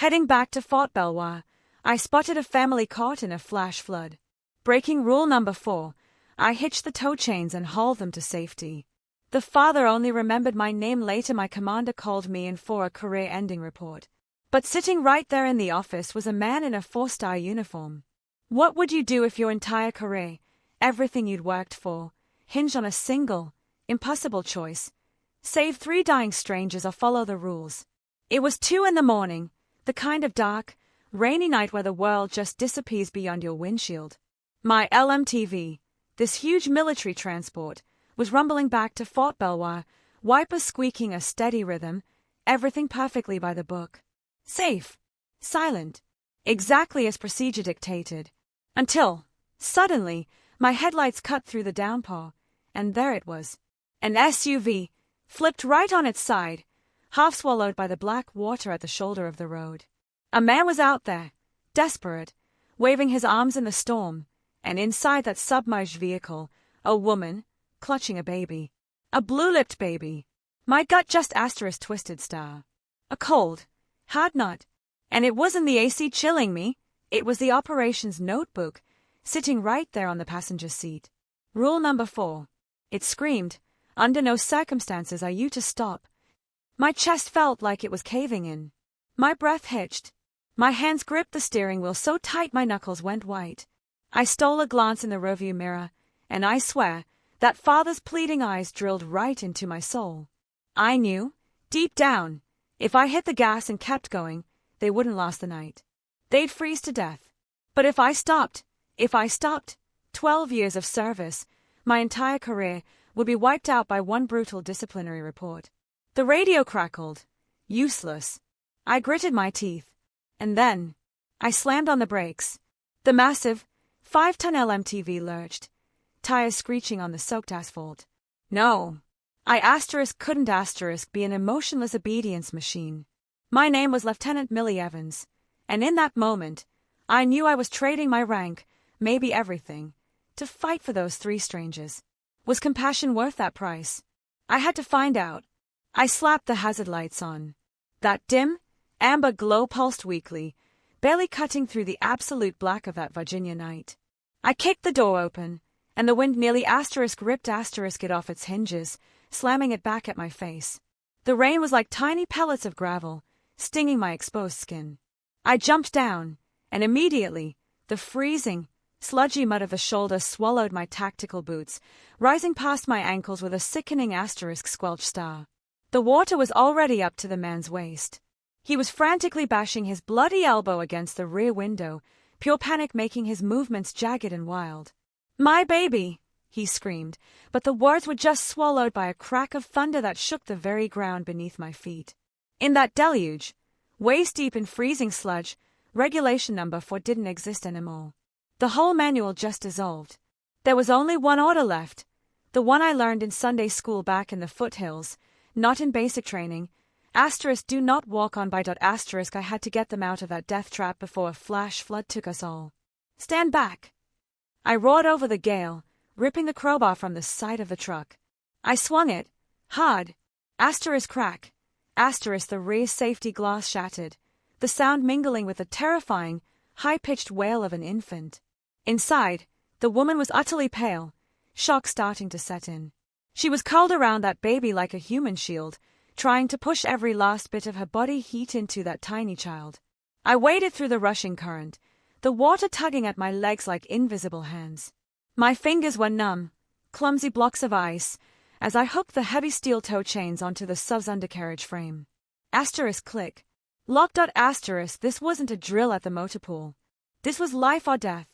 Heading back to Fort Belvoir, I spotted a family caught in a flash flood. Breaking rule number 4, I hitched the tow chains and hauled them to safety. The father only remembered my name later. My commander called me in for a career-ending report. But sitting right there in the office was a man in a 4-star uniform. What would you do if your entire career, everything you'd worked for, hinged on a single, impossible choice? Save 3 dying strangers or follow the rules. It was 2 a.m, the kind of dark, rainy night where the world just disappears beyond your windshield. My LMTV, this huge military transport, was rumbling back to Fort Belvoir, wipers squeaking a steady rhythm, everything perfectly by the book. Safe. Silent. Exactly as procedure dictated. Until, suddenly, my headlights cut through the downpour, and there it was. An SUV, flipped right on its side, half swallowed by the black water at the shoulder of the road. A man was out there, desperate, waving his arms in the storm, and inside that submerged vehicle, a woman, clutching a baby. A blue-lipped baby. My gut just twisted star. A cold, hard nut. And it wasn't the AC chilling me, it was the operations notebook, sitting right there on the passenger seat. Rule number 4. It screamed, under no circumstances are you to stop. My chest felt like it was caving in. My breath hitched. My hands gripped the steering wheel so tight my knuckles went white. I stole a glance in the rearview mirror, and I swear, that father's pleading eyes drilled right into my soul. I knew, deep down, if I hit the gas and kept going, they wouldn't last the night. They'd freeze to death. But if I stopped, 12 years of service, my entire career would be wiped out by one brutal disciplinary report. The radio crackled. Useless. I gritted my teeth. And then, I slammed on the brakes. The massive, 5-ton LMTV lurched, tires screeching on the soaked asphalt. No. I couldn't be an emotionless obedience machine. My name was Lieutenant Millie Evans, and in that moment, I knew I was trading my rank, maybe everything, to fight for those 3 strangers. Was compassion worth that price? I had to find out. I slapped the hazard lights on. That dim, amber glow pulsed weakly, barely cutting through the absolute black of that Virginia night. I kicked the door open, and the wind nearly ripped it off its hinges, slamming it back at my face. The rain was like tiny pellets of gravel, stinging my exposed skin. I jumped down, and immediately, the freezing, sludgy mud of the shoulder swallowed my tactical boots, rising past my ankles with a sickening squelch star. The water was already up to the man's waist. He was frantically bashing his bloody elbow against the rear window, pure panic making his movements jagged and wild. "My baby!" he screamed, but the words were just swallowed by a crack of thunder that shook the very ground beneath my feet. In that deluge, waist-deep in freezing sludge, regulation number 4 didn't exist anymore. The whole manual just dissolved. There was only one order left, the one I learned in Sunday school back in the foothills, not in basic training. Do not walk on by. I had to get them out of that death trap before a flash flood took us all. Stand back! I roared over the gale, ripping the crowbar from the side of the truck. I swung it, hard. Crack. The rear safety glass shattered, the sound mingling with the terrifying, high-pitched wail of an infant. Inside, the woman was utterly pale, shock starting to set in. She was curled around that baby like a human shield, trying to push every last bit of her body heat into that tiny child. I waded through the rushing current, the water tugging at my legs like invisible hands. My fingers were numb, clumsy blocks of ice, as I hooked the heavy steel tow chains onto the sub's undercarriage frame. Click. Lock. This wasn't a drill at the motor pool. This was life or death.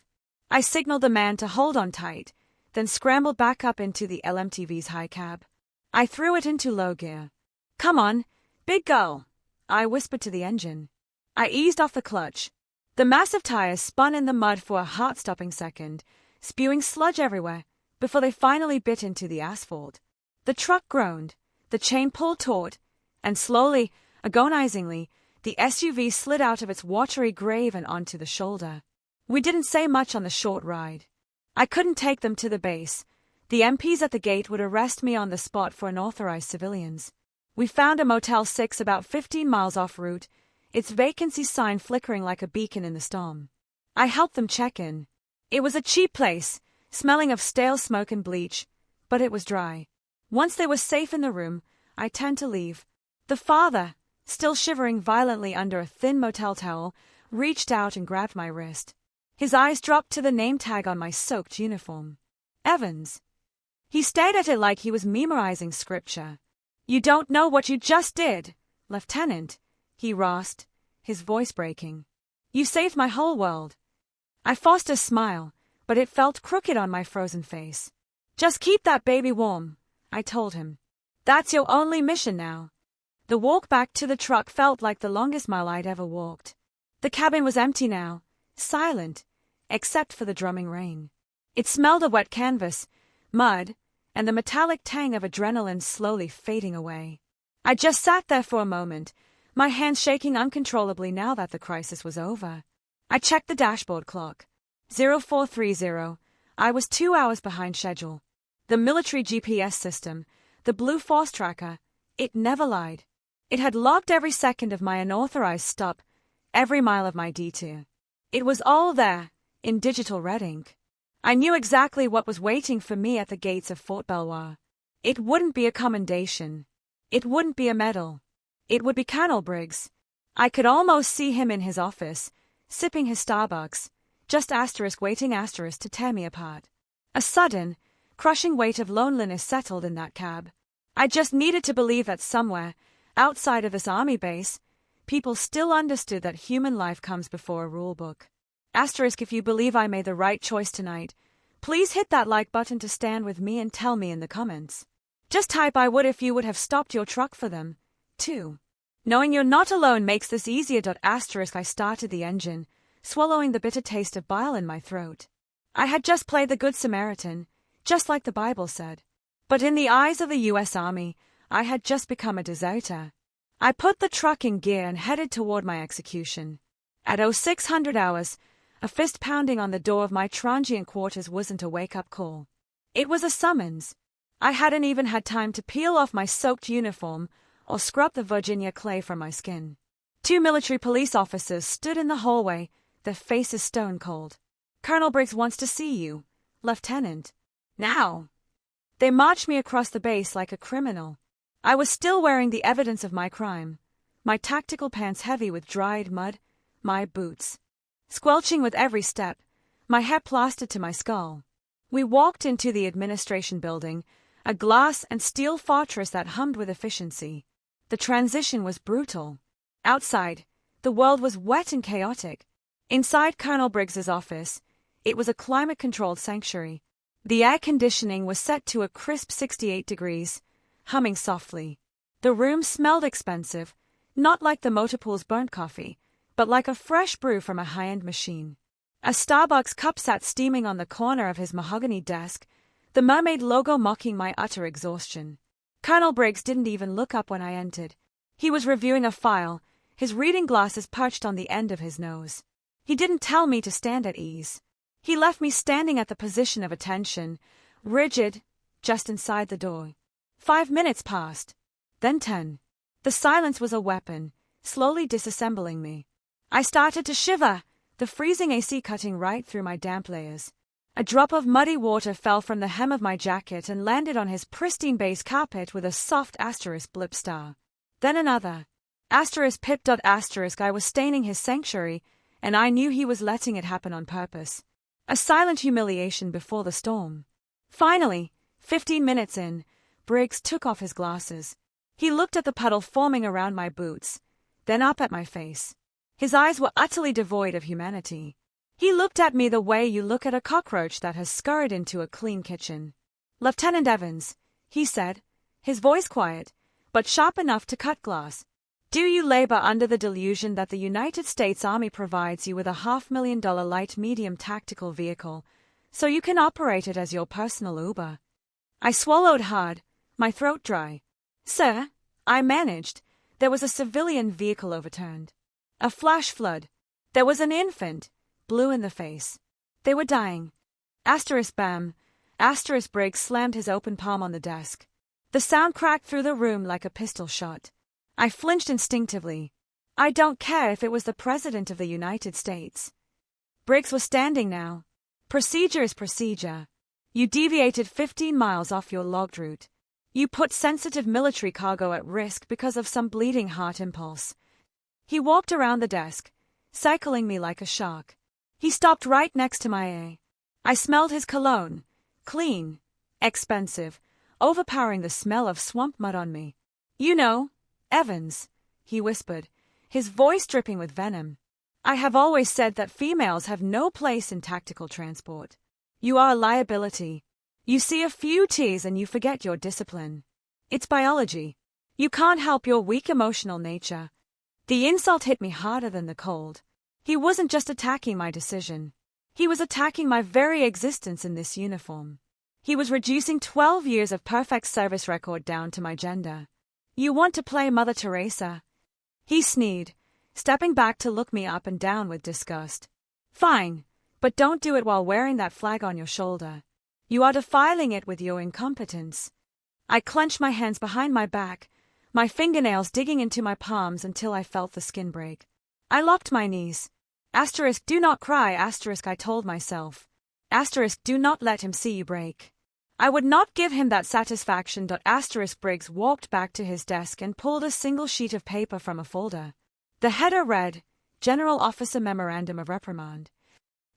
I signaled the man to hold on tight, then scrambled back up into the LMTV's high cab. I threw it into low gear. "Come on, big girl," I whispered to the engine. I eased off the clutch. The massive tires spun in the mud for a heart-stopping second, spewing sludge everywhere, before they finally bit into the asphalt. The truck groaned, the chain pulled taut, and slowly, agonizingly, the SUV slid out of its watery grave and onto the shoulder. We didn't say much on the short ride. I couldn't take them to the base. The MPs at the gate would arrest me on the spot for unauthorized civilians. We found a Motel 6 about 15 miles off route, its vacancy sign flickering like a beacon in the storm. I helped them check in. It was a cheap place, smelling of stale smoke and bleach, but it was dry. Once they were safe in the room, I turned to leave. The father, still shivering violently under a thin motel towel, reached out and grabbed my wrist. His eyes dropped to the name tag on my soaked uniform. Evans. He stared at it like he was memorizing scripture. "You don't know what you just did, Lieutenant," he rasped, his voice breaking. "You saved my whole world." I forced a smile, but it felt crooked on my frozen face. "Just keep that baby warm," I told him. "That's your only mission now." The walk back to the truck felt like the longest mile I'd ever walked. The cabin was empty now, silent, except for the drumming rain. It smelled of wet canvas, mud, and the metallic tang of adrenaline slowly fading away. I just sat there for a moment, my hands shaking uncontrollably now that the crisis was over. I checked the dashboard clock. 0430. I was 2 hours behind schedule. The military GPS system, the Blue Force tracker, it never lied. It had logged every second of my unauthorized stop, every mile of my detour. It was all there, in digital red ink. I knew exactly what was waiting for me at the gates of Fort Belvoir. It wouldn't be a commendation. It wouldn't be a medal. It would be Colonel Briggs. I could almost see him in his office, sipping his Starbucks, just waiting to tear me apart. A sudden, crushing weight of loneliness settled in that cab. I just needed to believe that somewhere, outside of this army base, people still understood that human life comes before a rule book. If you believe I made the right choice tonight, please hit that like button to stand with me and tell me in the comments. Just type "I would" if you would have stopped your truck for them, too. Knowing you're not alone makes this easier. I started the engine, swallowing the bitter taste of bile in my throat. I had just played the Good Samaritan, just like the Bible said. But in the eyes of the U.S. Army, I had just become a deserter. I put the truck in gear and headed toward my execution. At 0600 hours, a fist pounding on the door of my transient quarters wasn't a wake-up call. It was a summons. I hadn't even had time to peel off my soaked uniform or scrub the Virginia clay from my skin. 2 military police officers stood in the hallway, their faces stone cold. "Colonel Briggs wants to see you, Lieutenant. Now." They marched me across the base like a criminal. I was still wearing the evidence of my crime, my tactical pants heavy with dried mud, my boots squelching with every step, my hair plastered to my skull. We walked into the administration building, a glass and steel fortress that hummed with efficiency. The transition was brutal. Outside, the world was wet and chaotic. Inside Colonel Briggs's office, it was a climate-controlled sanctuary. The air conditioning was set to a crisp 68 degrees, humming softly. The room smelled expensive, not like the motor pool's burnt coffee, but like a fresh brew from a high-end machine. A Starbucks cup sat steaming on the corner of his mahogany desk, the mermaid logo mocking my utter exhaustion. Colonel Briggs didn't even look up when I entered. He was reviewing a file, his reading glasses perched on the end of his nose. He didn't tell me to stand at ease. He left me standing at the position of attention, rigid, just inside the door. 5 minutes passed. Then 10. The silence was a weapon, slowly disassembling me. I started to shiver, the freezing AC cutting right through my damp layers. A drop of muddy water fell from the hem of my jacket and landed on his pristine base carpet with a soft blip star. Then another. Pip. I was staining his sanctuary, and I knew he was letting it happen on purpose. A silent humiliation before the storm. Finally, 15 minutes in, Briggs took off his glasses. He looked at the puddle forming around my boots, then up at my face. His eyes were utterly devoid of humanity. He looked at me the way you look at a cockroach that has scurried into a clean kitchen. "Lieutenant Evans," he said, his voice quiet, but sharp enough to cut glass. "Do you labor under the delusion that the United States Army provides you with a $500,000 light-medium tactical vehicle, so you can operate it as your personal Uber?" I swallowed hard, my throat dry. "Sir," I managed, there was a civilian vehicle overturned. A flash flood. There was an infant, blue in the face. They were dying. Bam. Briggs slammed his open palm on the desk. The sound cracked through the room like a pistol shot. I flinched instinctively. I don't care if it was the President of the United States. Briggs was standing now. Procedure is procedure. You deviated 15 miles off your logged route. You put sensitive military cargo at risk because of some bleeding heart impulse. He walked around the desk, cycling me like a shark. He stopped right next to my A. I smelled his cologne. Clean. Expensive. Overpowering the smell of swamp mud on me. You know, Evans, he whispered, his voice dripping with venom. I have always said that females have no place in tactical transport. You are a liability. You see a few T's and you forget your discipline. It's biology. You can't help your weak emotional nature. The insult hit me harder than the cold. He wasn't just attacking my decision. He was attacking my very existence in this uniform. He was reducing 12 years of perfect service record down to my gender. You want to play Mother Teresa? He sneered, stepping back to look me up and down with disgust. Fine, but don't do it while wearing that flag on your shoulder. You are defiling it with your incompetence. I clenched my hands behind my back, my fingernails digging into my palms until I felt the skin break. I locked my knees. Asterisk, do not cry, asterisk, I told myself. Asterisk, do not let him see you break. I would not give him that satisfaction. Asterisk. Briggs walked back to his desk and pulled a single sheet of paper from a folder. The header read, General Officer Memorandum of Reprimand.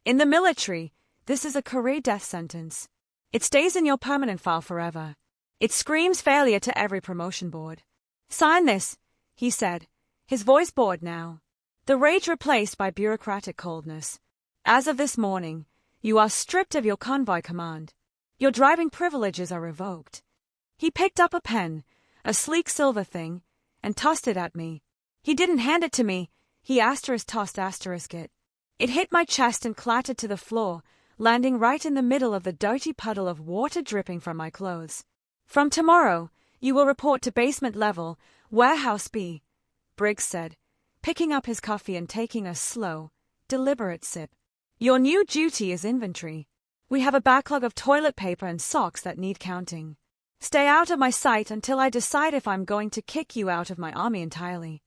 In the military, this is a career death sentence. It stays in your permanent file forever. It screams failure to every promotion board. Sign this, he said, his voice bored now. The rage replaced by bureaucratic coldness. As of this morning, you are stripped of your convoy command. Your driving privileges are revoked. He picked up a pen, a sleek silver thing, and tossed it at me. He didn't hand it to me, he tossed it. It hit my chest and clattered to the floor, landing right in the middle of the dirty puddle of water dripping from my clothes. From tomorrow, you will report to basement level, Warehouse B, Briggs said, picking up his coffee and taking a slow, deliberate sip. Your new duty is inventory. We have a backlog of toilet paper and socks that need counting. Stay out of my sight until I decide if I'm going to kick you out of my army entirely.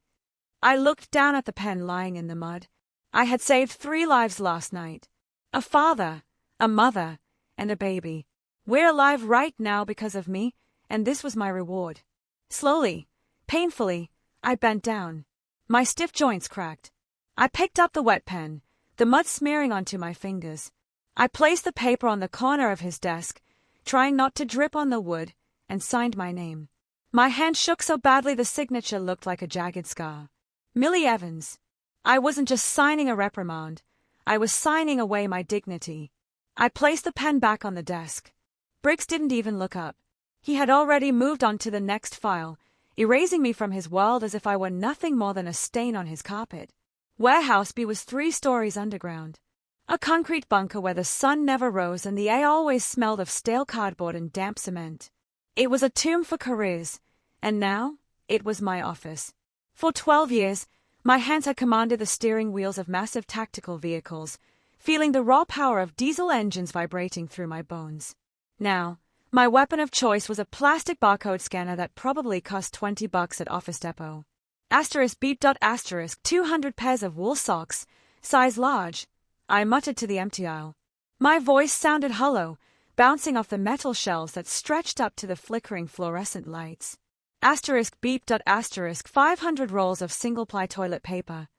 I looked down at the pen lying in the mud. I had saved 3 lives last night. A father, a mother, and a baby. We're alive right now because of me, and this was my reward. Slowly, painfully, I bent down. My stiff joints cracked. I picked up the wet pen, the mud smearing onto my fingers. I placed the paper on the corner of his desk, trying not to drip on the wood, and signed my name. My hand shook so badly the signature looked like a jagged scar. Millie Evans. I wasn't just signing a reprimand. I was signing away my dignity. I placed the pen back on the desk. Briggs didn't even look up. He had already moved on to the next file, erasing me from his world as if I were nothing more than a stain on his carpet. Warehouse B was 3 stories underground. A concrete bunker where the sun never rose and the air always smelled of stale cardboard and damp cement. It was a tomb for careers, and now it was my office. For 12 years, my hands had commanded the steering wheels of massive tactical vehicles, feeling the raw power of diesel engines vibrating through my bones. Now, my weapon of choice was a plastic barcode scanner that probably cost $20 at Office Depot. Asterisk beep. Asterisk 200 pairs of wool socks, size large, I muttered to the empty aisle. My voice sounded hollow, bouncing off the metal shelves that stretched up to the flickering fluorescent lights. Asterisk beep. Asterisk 500 rolls of single-ply toilet paper.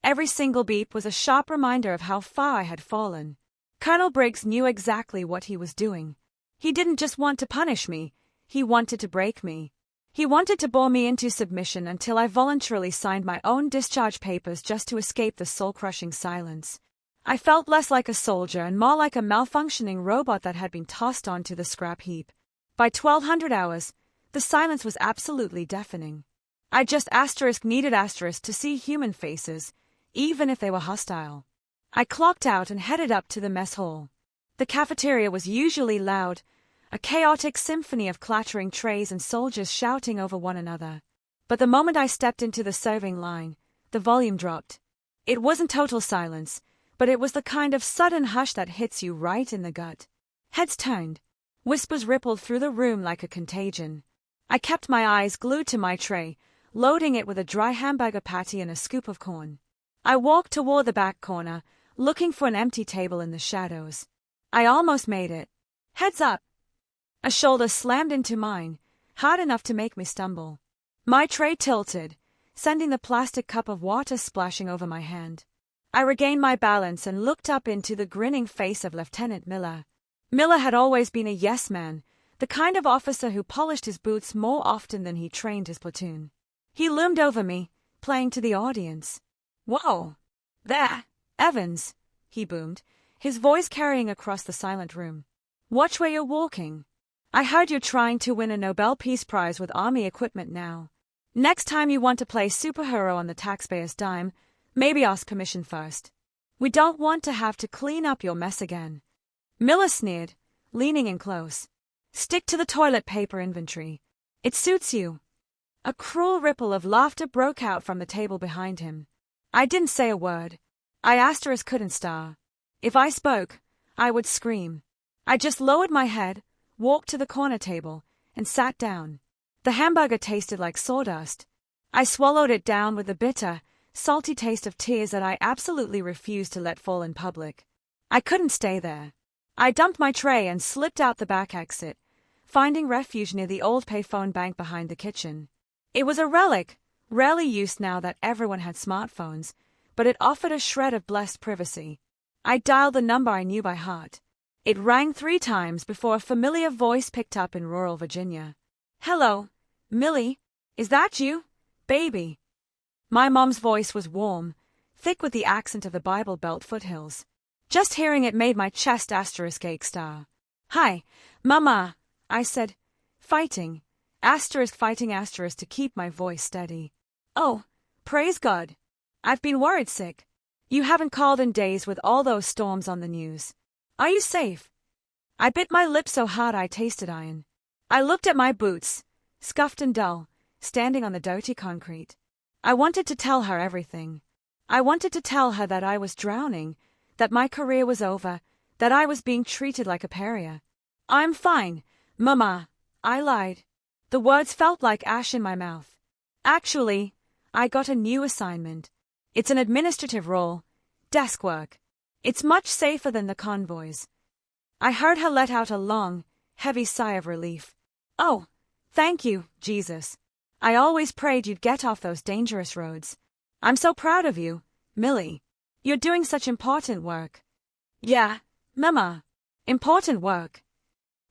Every single beep was a sharp reminder of how far I had fallen. Colonel Briggs knew exactly what he was doing. He didn't just want to punish me, he wanted to break me. He wanted to bore me into submission until I voluntarily signed my own discharge papers just to escape the soul-crushing silence. I felt less like a soldier and more like a malfunctioning robot that had been tossed onto the scrap heap. By 1200 hours, the silence was absolutely deafening. I just needed to see human faces, even if they were hostile. I clocked out and headed up to the mess hall. The cafeteria was usually loud, a chaotic symphony of clattering trays and soldiers shouting over one another. But the moment I stepped into the serving line, the volume dropped. It wasn't total silence, but it was the kind of sudden hush that hits you right in the gut. Heads turned. Whispers rippled through the room like a contagion. I kept my eyes glued to my tray, loading it with a dry hamburger patty and a scoop of corn. I walked toward the back corner, looking for an empty table in the shadows. I almost made it. Heads up! A shoulder slammed into mine, hard enough to make me stumble. My tray tilted, sending the plastic cup of water splashing over my hand. I regained my balance and looked up into the grinning face of Lieutenant Miller. Miller had always been a yes man, the kind of officer who polished his boots more often than he trained his platoon. He loomed over me, playing to the audience. "Whoa! There, Evans!" he boomed, his voice carrying across the silent room. "Watch where you're walking. I heard you're trying to win a Nobel Peace Prize with Army equipment now. Next time you want to play superhero on the taxpayer's dime, maybe ask permission first. We don't want to have to clean up your mess again." Miller sneered, leaning in close. "Stick to the toilet paper inventory. It suits you." A cruel ripple of laughter broke out from the table behind him. I didn't say a word. I couldn't star. If I spoke, I would scream. I just lowered my head, walked to the corner table, and sat down. The hamburger tasted like sawdust. I swallowed it down with the bitter, salty taste of tears that I absolutely refused to let fall in public. I couldn't stay there. I dumped my tray and slipped out the back exit, finding refuge near the old payphone bank behind the kitchen. It was a relic, rarely used now that everyone had smartphones, but it offered a shred of blessed privacy. I dialed the number I knew by heart. It rang 3 times before a familiar voice picked up in rural Virginia. "Hello, Millie, is that you, baby?" My mom's voice was warm, thick with the accent of the Bible Belt foothills. Just hearing it made my chest ache star. "Hi, Mama," I said, fighting to keep my voice steady. "Oh, praise God. I've been worried sick. You haven't called in days with all those storms on the news. Are you safe?" I bit my lip so hard I tasted iron. I looked at my boots, scuffed and dull, standing on the dirty concrete. I wanted to tell her everything. I wanted to tell her that I was drowning, that my career was over, that I was being treated like a pariah. "I'm fine, Mama," I lied. The words felt like ash in my mouth. "Actually, I got a new assignment. It's an administrative role, desk work. It's much safer than the convoys." I heard her let out a long, heavy sigh of relief. "Oh, thank you, Jesus. I always prayed you'd get off those dangerous roads. I'm so proud of you, Millie. You're doing such important work." "Yeah, Mama. Important work."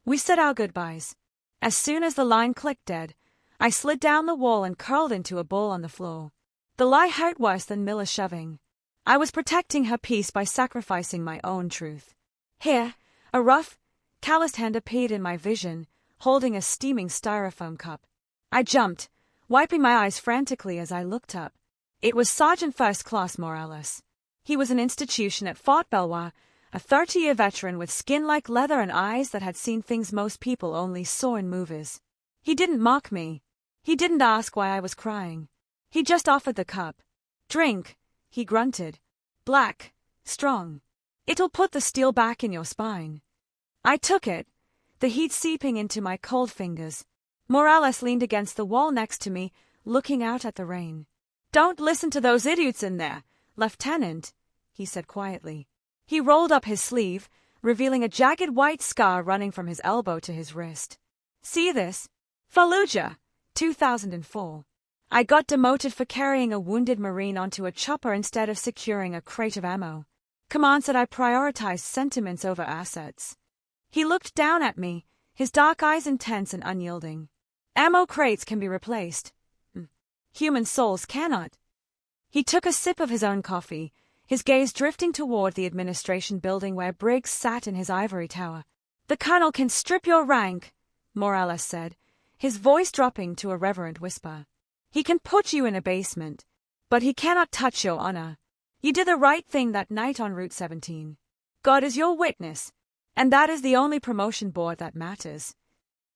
We said our goodbyes. As soon as the line clicked dead, I slid down the wall and curled into a ball on the floor. The lie hurt worse than Miller's shoving. I was protecting her peace by sacrificing my own truth. Here, a rough, calloused hand appeared in my vision, holding a steaming styrofoam cup. I jumped, wiping my eyes frantically as I looked up. It was Sergeant First Class Morales. He was an institution at Fort Belvoir, a 30-year veteran with skin like leather and eyes that had seen things most people only saw in movies. He didn't mock me. He didn't ask why I was crying. He just offered the cup. "Drink," he grunted. "Black, strong. It'll put the steel back in your spine." I took it, the heat seeping into my cold fingers. Morales leaned against the wall next to me, looking out at the rain. "Don't listen to those idiots in there, Lieutenant," he said quietly. He rolled up his sleeve, revealing a jagged white scar running from his elbow to his wrist. "See this? Fallujah, 2004. I got demoted for carrying a wounded Marine onto a chopper instead of securing a crate of ammo. Command said I prioritized sentiments over assets." He looked down at me, his dark eyes intense and unyielding. "Ammo crates can be replaced. Human souls cannot." He took a sip of his own coffee, his gaze drifting toward the administration building where Briggs sat in his ivory tower. "The colonel can strip your rank," Morales said, his voice dropping to a reverent whisper. "He can put you in a basement, but he cannot touch your honor. You did the right thing that night on Route 17. God is your witness, and that is the only promotion board that matters."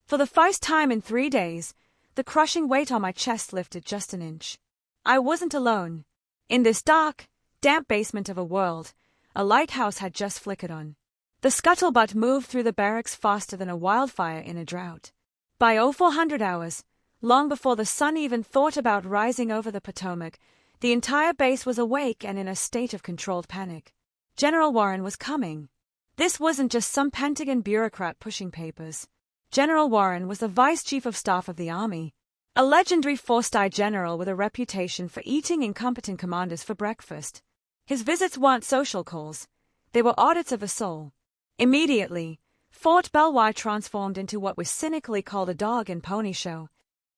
For the first time in 3 days, the crushing weight on my chest lifted just an inch. I wasn't alone. In this dark, damp basement of a world, a lighthouse had just flickered on. The scuttlebutt moved through the barracks faster than a wildfire in a drought. By 0400 hours, Long before the sun even thought about rising over the Potomac, the entire base was awake and in a state of controlled panic. General Warren was coming. This wasn't just some Pentagon bureaucrat pushing papers. General Warren was the Vice Chief of Staff of the Army, a legendary four-star general with a reputation for eating incompetent commanders for breakfast. His visits weren't social calls. They were audits of the soul. Immediately, Fort Belvoir transformed into what was cynically called a dog and pony show.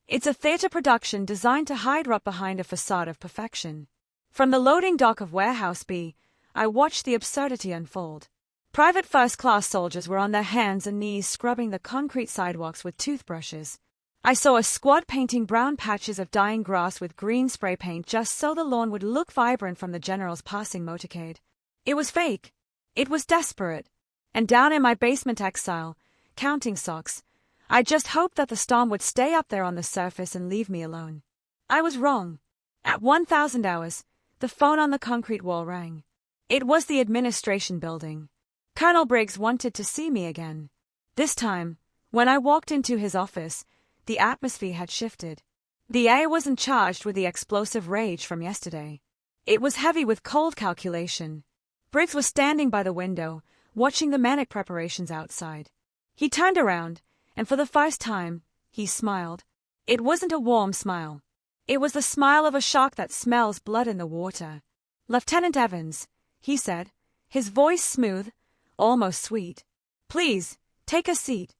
It's a theater production designed to hide up behind a facade of perfection. From the loading dock of Warehouse B, I watched the absurdity unfold. Private first-class soldiers were on their hands and knees scrubbing the concrete sidewalks with toothbrushes. I saw a squad painting brown patches of dying grass with green spray paint just so the lawn would look vibrant from the general's passing motorcade. It was fake. It was desperate. And down in my basement exile, counting socks, I just hoped that the storm would stay up there on the surface and leave me alone. I was wrong. At 1,000 hours, the phone on the concrete wall rang. It was the administration building. Colonel Briggs wanted to see me again. This time, when I walked into his office, the atmosphere had shifted. The air wasn't charged with the explosive rage from yesterday. It was heavy with cold calculation. Briggs was standing by the window, watching the manic preparations outside. He turned around, and for the first time, he smiled. It wasn't a warm smile. It was the smile of a shark that smells blood in the water. "Lieutenant Evans," he said, his voice smooth, almost sweet. "Please, take a seat."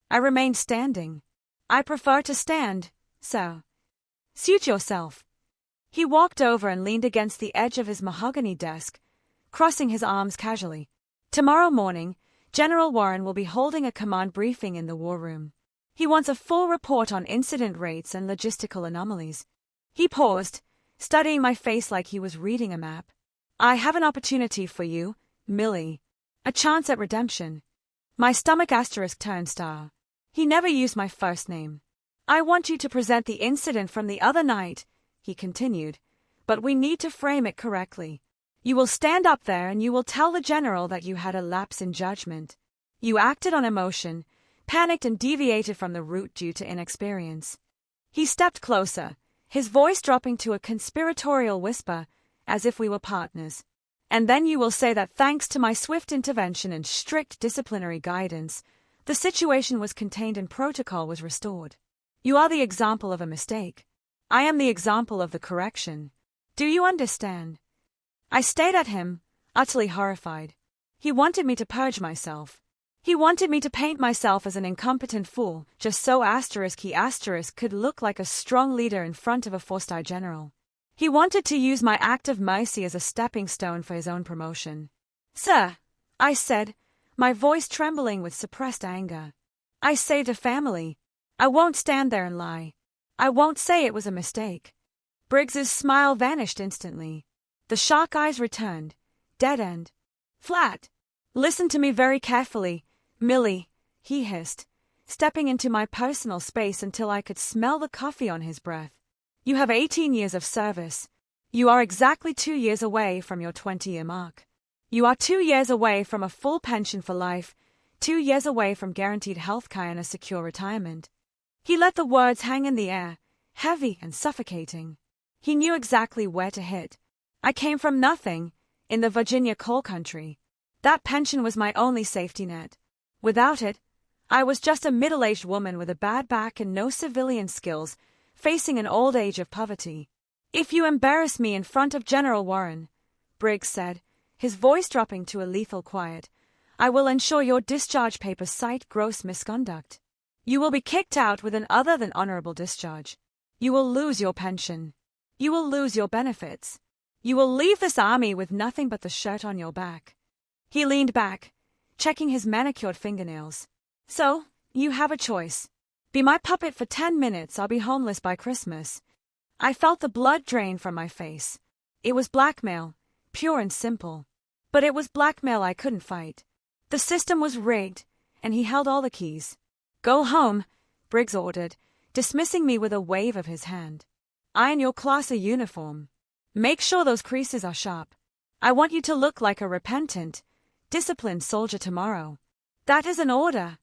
I remained standing. "I prefer to stand, sir." "Suit yourself." He walked over and leaned against the edge of his mahogany desk, crossing his arms casually. "Tomorrow morning, General Warren will be holding a command briefing in the war room. He wants a full report on incident rates and logistical anomalies." He paused, studying my face like he was reading a map. "I have an opportunity for you, Millie. A chance at redemption." My stomach asterisk turned star. He never used my first name. "I want you to present the incident from the other night," he continued, "but we need to frame it correctly. You will stand up there and you will tell the general that you had a lapse in judgment. You acted on emotion, panicked and deviated from the route due to inexperience." He stepped closer, his voice dropping to a conspiratorial whisper, as if we were partners. "And then you will say that thanks to my swift intervention and strict disciplinary guidance, the situation was contained and protocol was restored. You are the example of a mistake. I am the example of the correction. Do you understand?" I stared at him, utterly horrified. He wanted me to purge myself. He wanted me to paint myself as an incompetent fool, just so he could look like a strong leader in front of a four-star general. He wanted to use my act of mercy as a stepping stone for his own promotion. "Sir," I said, my voice trembling with suppressed anger. "I saved a family. I won't stand there and lie. I won't say it was a mistake." Briggs's smile vanished instantly. The shark eyes returned, dead-end, flat. "Listen to me very carefully, Millie," he hissed, stepping into my personal space until I could smell the coffee on his breath. "You have 18 years of service. You are exactly 2 years away from your 20-year mark. You are 2 years away from a full pension for life, 2 years away from guaranteed health care and a secure retirement." He let the words hang in the air, heavy and suffocating. He knew exactly where to hit. I came from nothing, in the Virginia coal country. That pension was my only safety net. Without it, I was just a middle-aged woman with a bad back and no civilian skills, facing an old age of poverty. "If you embarrass me in front of General Warren," Briggs said, his voice dropping to a lethal quiet, "I will ensure your discharge papers cite gross misconduct. You will be kicked out with an other than honorable discharge. You will lose your pension. You will lose your benefits. You will leave this army with nothing but the shirt on your back." He leaned back, checking his manicured fingernails. "So, you have a choice. Be my puppet for 10 minutes or be homeless by Christmas." I felt the blood drain from my face. It was blackmail, pure and simple. But it was blackmail I couldn't fight. The system was rigged, and he held all the keys. "Go home," Briggs ordered, dismissing me with a wave of his hand. "Iron your class uniform. Make sure those creases are sharp. I want you to look like a repentant, disciplined soldier tomorrow. That is an order."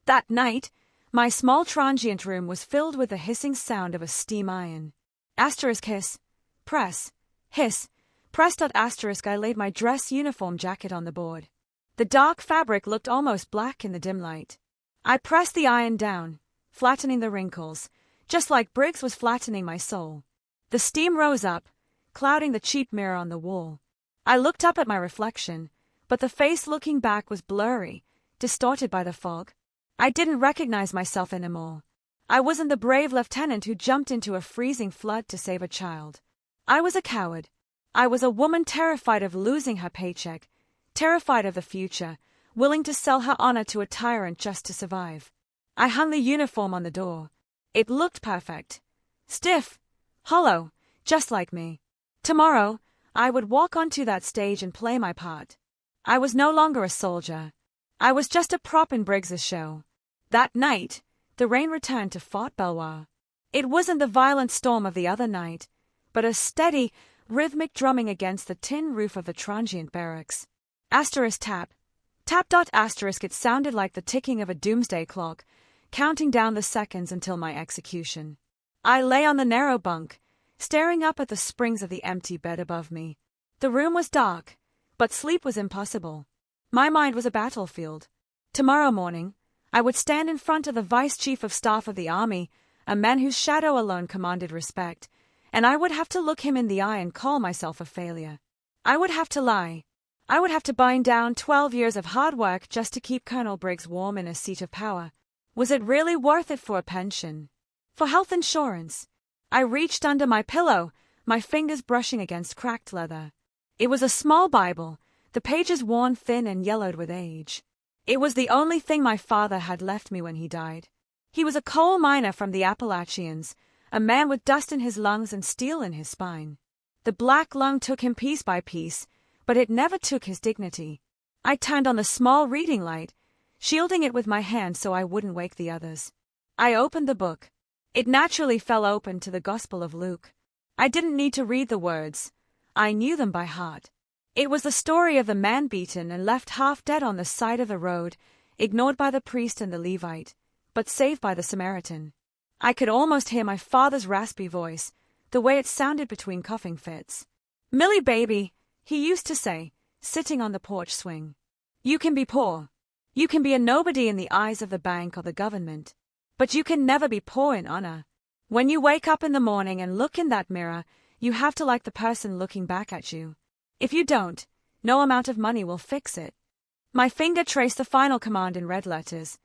That night, My small transient room was filled with the hissing sound of a steam iron. Asterisk hiss. Press. Hiss. Press. Asterisk. I laid my dress uniform jacket on the board. The dark fabric looked almost black in the dim light. I pressed the iron down, flattening the wrinkles, just like Briggs was flattening my soul. The steam rose up, clouding the cheap mirror on the wall. I looked up at my reflection, but the face looking back was blurry, distorted by the fog. I didn't recognize myself anymore. I wasn't the brave lieutenant who jumped into a freezing flood to save a child. I was a coward. I was a woman terrified of losing her paycheck, terrified of the future, willing to sell her honor to a tyrant just to survive. I hung the uniform on the door. It looked perfect. Stiff, hollow, just like me. Tomorrow, I would walk onto that stage and play my part. I was no longer a soldier. I was just a prop in Briggs's show. That night, the rain returned to Fort Belvoir. It wasn't the violent storm of the other night, but a steady, rhythmic drumming against the tin roof of the transient barracks. Asterisk tap. Tap. Asterisk. It sounded like the ticking of a doomsday clock, counting down the seconds until my execution. I lay on the narrow bunk, staring up at the springs of the empty bed above me. The room was dark, but sleep was impossible. My mind was a battlefield. Tomorrow morning, I would stand in front of the Vice Chief of Staff of the Army, a man whose shadow alone commanded respect, and I would have to look him in the eye and call myself a failure. I would have to lie. I would have to bind down 12 years of hard work just to keep Colonel Briggs warm in a seat of power. Was it really worth it for a pension? For health insurance? I reached under my pillow, my fingers brushing against cracked leather. It was a small Bible, the pages worn thin and yellowed with age. It was the only thing my father had left me when he died. He was a coal miner from the Appalachians, a man with dust in his lungs and steel in his spine. The black lung took him piece by piece, but it never took his dignity. I turned on the small reading light, shielding it with my hand so I wouldn't wake the others. I opened the book. It naturally fell open to the Gospel of Luke. I didn't need to read the words. I knew them by heart. It was the story of the man beaten and left half dead on the side of the road, ignored by the priest and the Levite, but saved by the Samaritan. I could almost hear my father's raspy voice, the way it sounded between coughing fits. "Millie, baby," he used to say, sitting on the porch swing. "You can be poor. You can be a nobody in the eyes of the bank or the government. But you can never be poor in honor. When you wake up in the morning and look in that mirror, you have to like the person looking back at you. If you don't, no amount of money will fix it." My finger traced the final command in red letters.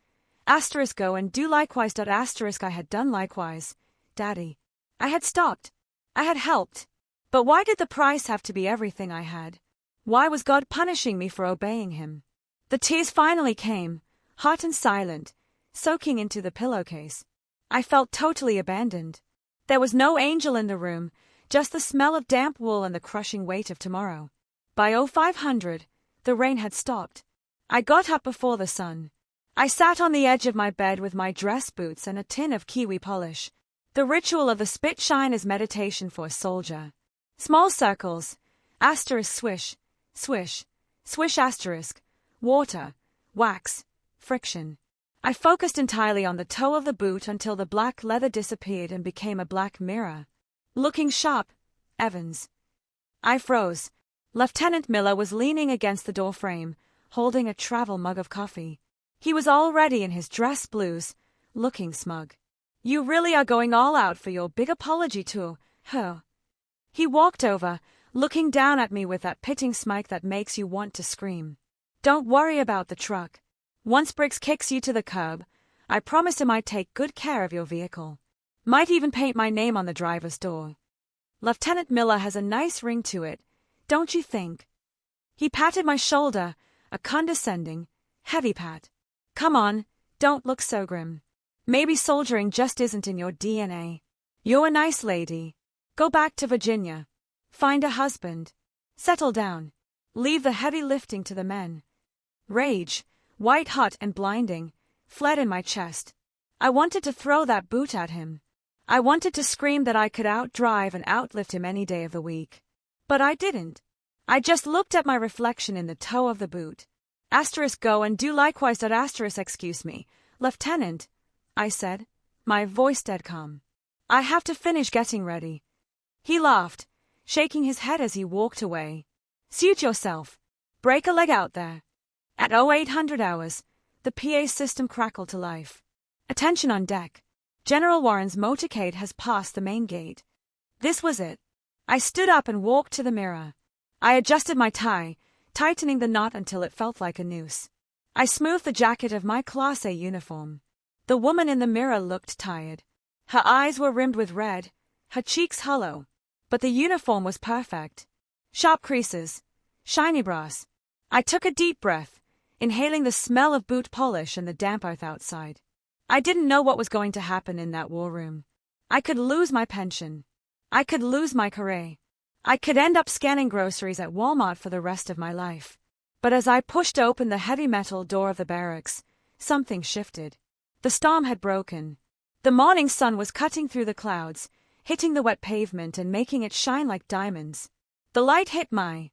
Asterisk go and do likewise. Asterisk I had done likewise. Daddy. I had stopped. I had helped. But why did the price have to be everything I had? Why was God punishing me for obeying him? The tears finally came, hot and silent, soaking into the pillowcase. I felt totally abandoned. There was no angel in the room, just the smell of damp wool and the crushing weight of tomorrow. By 0500, the rain had stopped. I got up before the sun. I sat on the edge of my bed with my dress boots and a tin of kiwi polish. The ritual of the spit shine is meditation for a soldier. Small circles, asterisk swish, swish, swish asterisk, water, wax, friction. I focused entirely on the toe of the boot until the black leather disappeared and became a black mirror. Looking sharp, Evans. I froze. Lieutenant Miller was leaning against the doorframe, holding a travel mug of coffee. He was already in his dress blues, looking smug. "You really are going all out for your big apology tour, huh?" He walked over, looking down at me with that pitting smile that makes you want to scream. "Don't worry about the truck. Once Briggs kicks you to the curb, I promised him I'd take good care of your vehicle. Might even paint my name on the driver's door. Lieutenant Miller has a nice ring to it, don't you think?" He patted my shoulder, a condescending, heavy pat. "Come on, don't look so grim. Maybe soldiering just isn't in your DNA. You're a nice lady. Go back to Virginia. Find a husband. Settle down. Leave the heavy lifting to the men." Rage, white hot and blinding, fled in my chest. I wanted to throw that boot at him. I wanted to scream that I could outdrive and outlift him any day of the week. But I didn't. I just looked at my reflection in the toe of the boot. Asterisk go and do likewise. Asterisk excuse me, Lieutenant. I said, my voice dead calm. I have to finish getting ready. He laughed, shaking his head as he walked away. Suit yourself. Break a leg out there. At 0800 hours, the PA system crackled to life. Attention on deck. General Warren's motorcade has passed the main gate. This was it. I stood up and walked to the mirror. I adjusted my tie, tightening the knot until it felt like a noose. I smoothed the jacket of my Class A uniform. The woman in the mirror looked tired. Her eyes were rimmed with red, her cheeks hollow, but the uniform was perfect. Sharp creases, shiny brass. I took a deep breath, inhaling the smell of boot polish and the damp earth outside. I didn't know what was going to happen in that war room. I could lose my pension. I could lose my career. I could end up scanning groceries at Walmart for the rest of my life. But as I pushed open the heavy metal door of the barracks, something shifted. The storm had broken. The morning sun was cutting through the clouds, hitting the wet pavement and making it shine like diamonds. The light hit my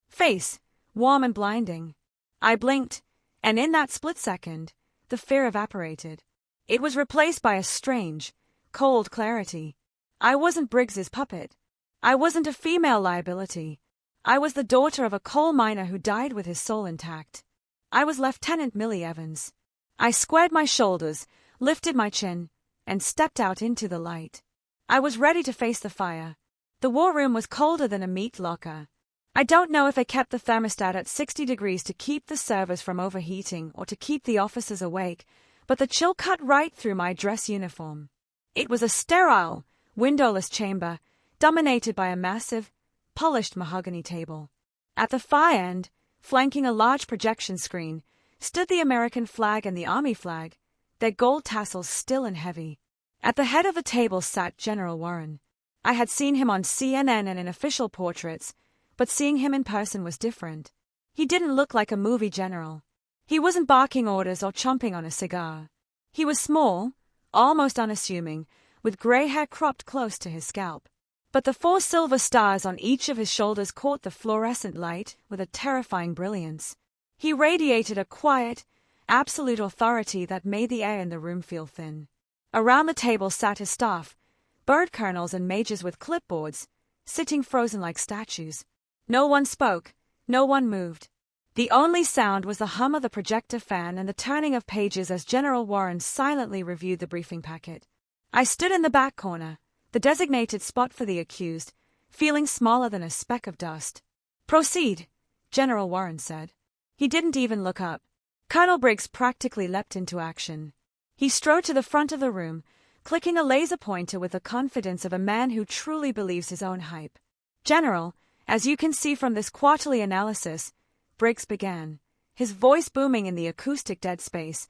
face, warm and blinding. I blinked, and in that split second, the fear evaporated. It was replaced by a strange, cold clarity. I wasn't Briggs's puppet. I wasn't a female liability. I was the daughter of a coal miner who died with his soul intact. I was Lieutenant Millie Evans. I squared my shoulders, lifted my chin, and stepped out into the light. I was ready to face the fire. The war room was colder than a meat locker. I don't know if I kept the thermostat at 60 degrees to keep the servers from overheating or to keep the officers awake, but the chill cut right through my dress uniform. It was a sterile, windowless chamber, dominated by a massive, polished mahogany table. At the far end, flanking a large projection screen, stood the American flag and the Army flag, their gold tassels still and heavy. At the head of the table sat General Warren. I had seen him on CNN and in official portraits, but seeing him in person was different. He didn't look like a movie general. He wasn't barking orders or chomping on a cigar. He was small, almost unassuming, with gray hair cropped close to his scalp. But the 4 silver stars on each of his shoulders caught the fluorescent light with a terrifying brilliance. He radiated a quiet, absolute authority that made the air in the room feel thin. Around the table sat his staff, bird colonels and majors with clipboards, sitting frozen like statues. No one spoke, no one moved. The only sound was the hum of the projector fan and the turning of pages as General Warren silently reviewed the briefing packet. I stood in the back corner, the designated spot for the accused, feeling smaller than a speck of dust. Proceed, General Warren said. He didn't even look up. Colonel Briggs practically leapt into action. He strode to the front of the room, clicking a laser pointer with the confidence of a man who truly believes his own hype. General, as you can see from this quarterly analysis, Briggs began, his voice booming in the acoustic dead space,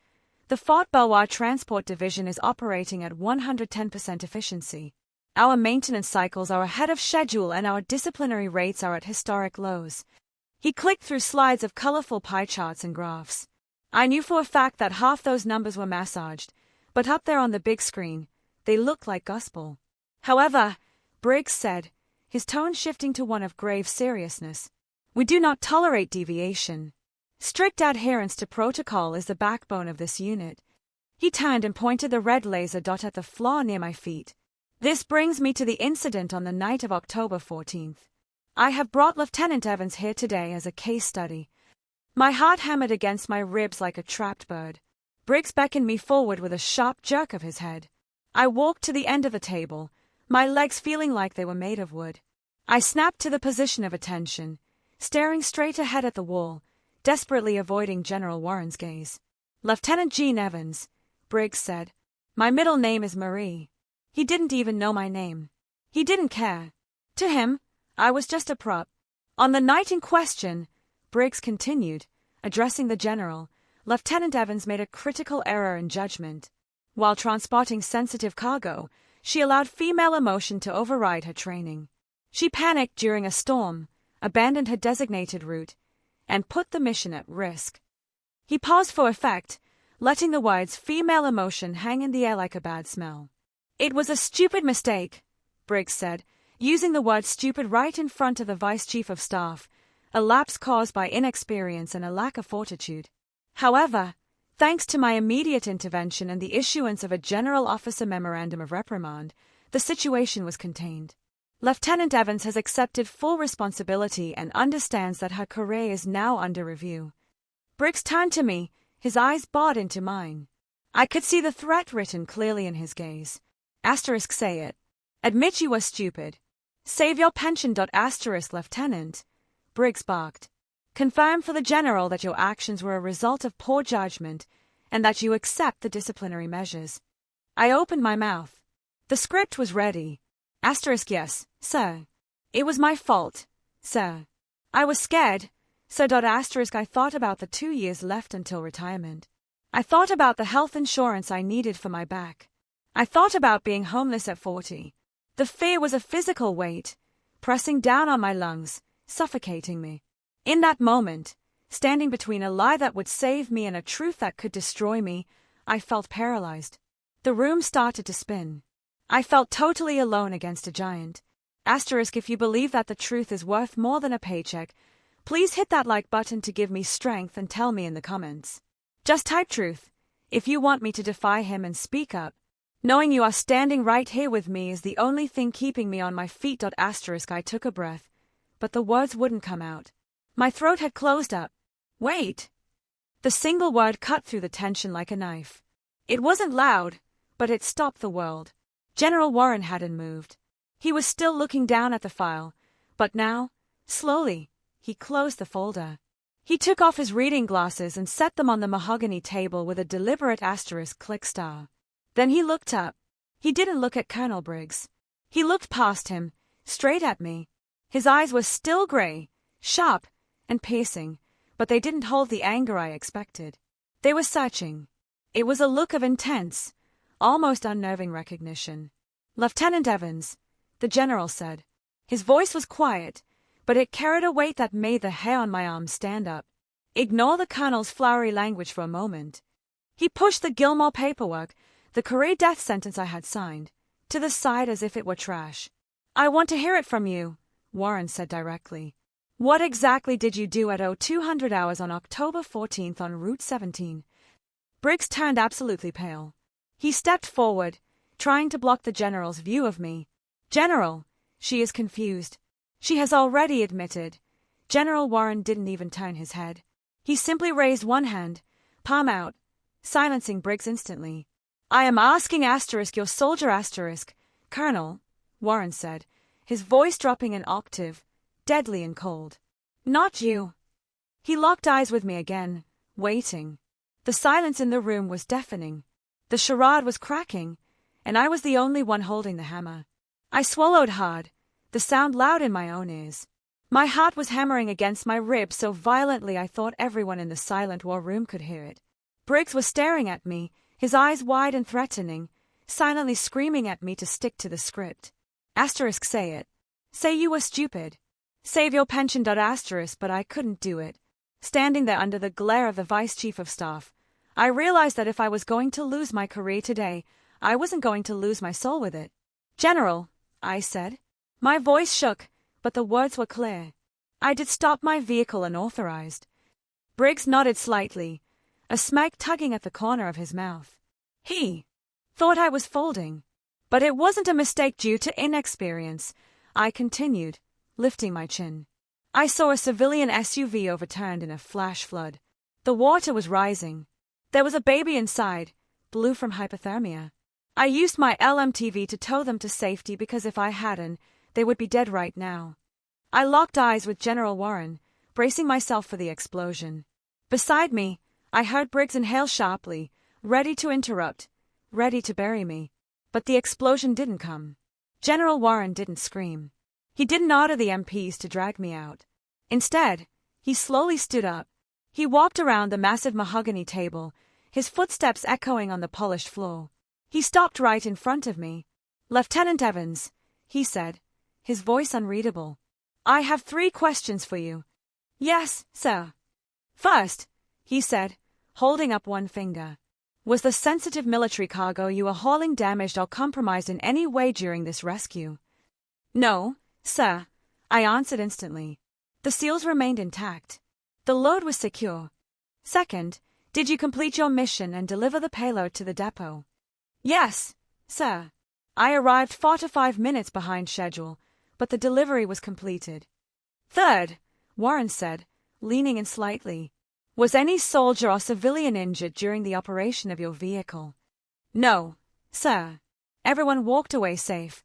the Fort Belvoir Transport Division is operating at 110% efficiency. Our maintenance cycles are ahead of schedule and our disciplinary rates are at historic lows. He clicked through slides of colorful pie charts and graphs. I knew for a fact that half those numbers were massaged, but up there on the big screen, they looked like gospel. However, Briggs said, his tone shifting to one of grave seriousness, we do not tolerate deviation. Strict adherence to protocol is the backbone of this unit. He turned and pointed the red laser dot at the floor near my feet. This brings me to the incident on the night of October 14th. I have brought Lieutenant Evans here today as a case study. My heart hammered against my ribs like a trapped bird. Briggs beckoned me forward with a sharp jerk of his head. I walked to the end of the table, my legs feeling like they were made of wood. I snapped to the position of attention, staring straight ahead at the wall, desperately avoiding General Warren's gaze. Lieutenant Jean Evans, Briggs said. My middle name is Marie. He didn't even know my name. He didn't care. To him, I was just a prop. On the night in question, Briggs continued, addressing the general, Lieutenant Evans made a critical error in judgment. While transporting sensitive cargo, she allowed female emotion to override her training. She panicked during a storm, abandoned her designated route, and put the mission at risk. He paused for effect, letting the words female emotion hang in the air like a bad smell. It was a stupid mistake, Briggs said, using the word stupid right in front of the Vice Chief of Staff, a lapse caused by inexperience and a lack of fortitude. However, Thanks to my immediate intervention and the issuance of a General Officer Memorandum of Reprimand, the situation was contained. Lieutenant Evans has accepted full responsibility and understands that her career is now under review. Briggs turned to me, his eyes barred into mine. I could see the threat written clearly in his gaze. Say it. Admit you were stupid. Save your pension. Lieutenant. Briggs barked. Confirm for the General that your actions were a result of poor judgment and that you accept the disciplinary measures. I opened my mouth. The script was ready. Yes, sir. It was my fault, sir. I was scared, sir. I thought about the 2 years left until retirement. I thought about the health insurance I needed for my back. I thought about being homeless at 40. The fear was a physical weight, pressing down on my lungs, suffocating me. In that moment, standing between a lie that would save me and a truth that could destroy me, I felt paralyzed. The room started to spin. I felt totally alone against a giant. If you believe that the truth is worth more than a paycheck, please hit that like button to give me strength and tell me in the comments. Just type truth, if you want me to defy him and speak up. Knowing you are standing right here with me is the only thing keeping me on my feet. I took a breath, but the words wouldn't come out. My throat had closed up. Wait. The single word cut through the tension like a knife. It wasn't loud, but it stopped the world. General Warren hadn't moved. He was still looking down at the file, but now, slowly, he closed the folder. He took off his reading glasses and set them on the mahogany table with a deliberate click star. Then he looked up. He didn't look at Colonel Briggs. He looked past him, straight at me. His eyes were still gray, sharp, and piercing, but they didn't hold the anger I expected. They were searching. It was a look of intense, almost unnerving recognition. Lieutenant Evans, the General said. His voice was quiet, but it carried a weight that made the hair on my arm stand up. Ignore the Colonel's flowery language for a moment. He pushed the Gilmore paperwork, the career death sentence I had signed, to the side as if it were trash. I want to hear it from you, Warren said directly. What exactly did you do at 0200 hours on October 14th on Route 17? Briggs turned absolutely pale. He stepped forward, trying to block the General's view of me. General, she is confused. She has already admitted. General Warren didn't even turn his head. He simply raised one hand, palm out, silencing Briggs instantly. I am asking your soldier Colonel, Warren said, his voice dropping an octave, deadly and cold. Not you. He locked eyes with me again, waiting. The silence in the room was deafening. The charade was cracking, and I was the only one holding the hammer. I swallowed hard, the sound loud in my own ears. My heart was hammering against my ribs so violently I thought everyone in the silent war room could hear it. Briggs was staring at me, his eyes wide and threatening, silently screaming at me to stick to the script. Say it. Say you were stupid. Save your pension. But I couldn't do it. Standing there under the glare of the Vice Chief of Staff, I realized that if I was going to lose my career today, I wasn't going to lose my soul with it. General, I said. My voice shook, but the words were clear. I did stop my vehicle unauthorized. Briggs nodded slightly, a smirk tugging at the corner of his mouth. He thought I was folding. But it wasn't a mistake due to inexperience, I continued, lifting my chin. I saw a civilian SUV overturned in a flash flood. The water was rising. There was a baby inside, blue from hypothermia. I used my LMTV to tow them to safety because if I hadn't, they would be dead right now. I locked eyes with General Warren, bracing myself for the explosion. Beside me, I heard Briggs inhale sharply, ready to interrupt, ready to bury me. But the explosion didn't come. General Warren didn't scream. He didn't order the MPs to drag me out. Instead, he slowly stood up. He walked around the massive mahogany table, his footsteps echoing on the polished floor. He stopped right in front of me. Lieutenant Evans, he said, his voice unreadable. I have 3 questions for you. Yes, sir. First, he said, holding up one finger. Was the sensitive military cargo you were hauling damaged or compromised in any way during this rescue? No, sir, I answered instantly. The seals remained intact. The load was secure. Second, Did you complete your mission and deliver the payload to the depot? Yes, sir. I arrived 45 minutes behind schedule, but the delivery was completed. Third, Warren said, leaning in slightly. Was any soldier or civilian injured during the operation of your vehicle? No, sir. Everyone walked away safe.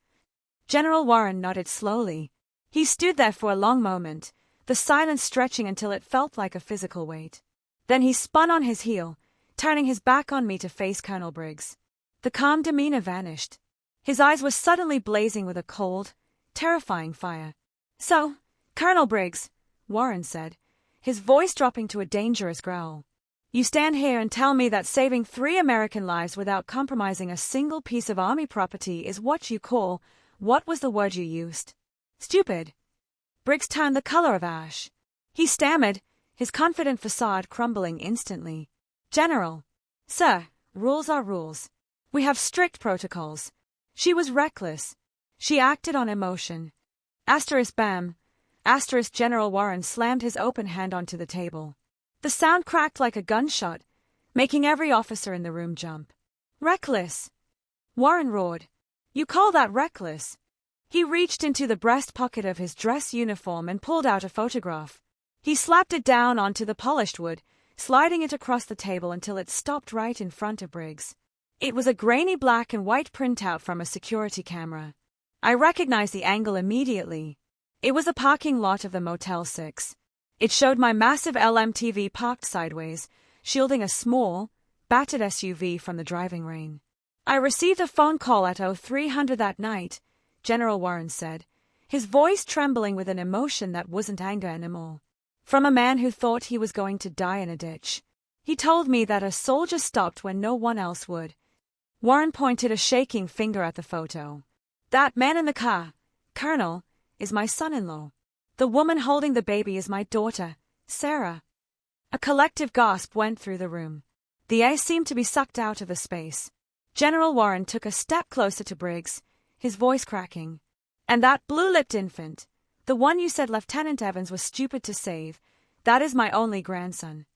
General Warren nodded slowly. He stood there for a long moment, the silence stretching until it felt like a physical weight. Then he spun on his heel, turning his back on me to face Colonel Briggs. The calm demeanor vanished. His eyes were suddenly blazing with a cold, terrifying fire. So, Colonel Briggs, Warren said, his voice dropping to a dangerous growl. You stand here and tell me that saving 3 American lives without compromising a single piece of Army property is what you call, what was the word you used? Stupid. Briggs turned the color of ash. He stammered, his confident facade crumbling instantly. General. Sir, rules are rules. We have strict protocols. She was reckless. She acted on emotion. Bam. General Warren slammed his open hand onto the table. The sound cracked like a gunshot, making every officer in the room jump. Reckless. Warren roared. You call that reckless? He reached into the breast pocket of his dress uniform and pulled out a photograph. He slapped it down onto the polished wood, sliding it across the table until it stopped right in front of Briggs. It was a grainy black and white printout from a security camera. I recognized the angle immediately. It was a parking lot of the Motel 6. It showed my massive LMTV parked sideways, shielding a small, battered SUV from the driving rain. I received a phone call at 0300 that night, General Warren said, his voice trembling with an emotion that wasn't anger anymore. From a man who thought he was going to die in a ditch. He told me that a soldier stopped when no one else would. Warren pointed a shaking finger at the photo. That man in the car, Colonel, is my son-in-law. The woman holding the baby is my daughter, Sarah. A collective gasp went through the room. The air seemed to be sucked out of the space. General Warren took a step closer to Briggs, his voice cracking. And that blue-lipped infant, the one you said Lieutenant Evans was stupid to save, that is my only grandson.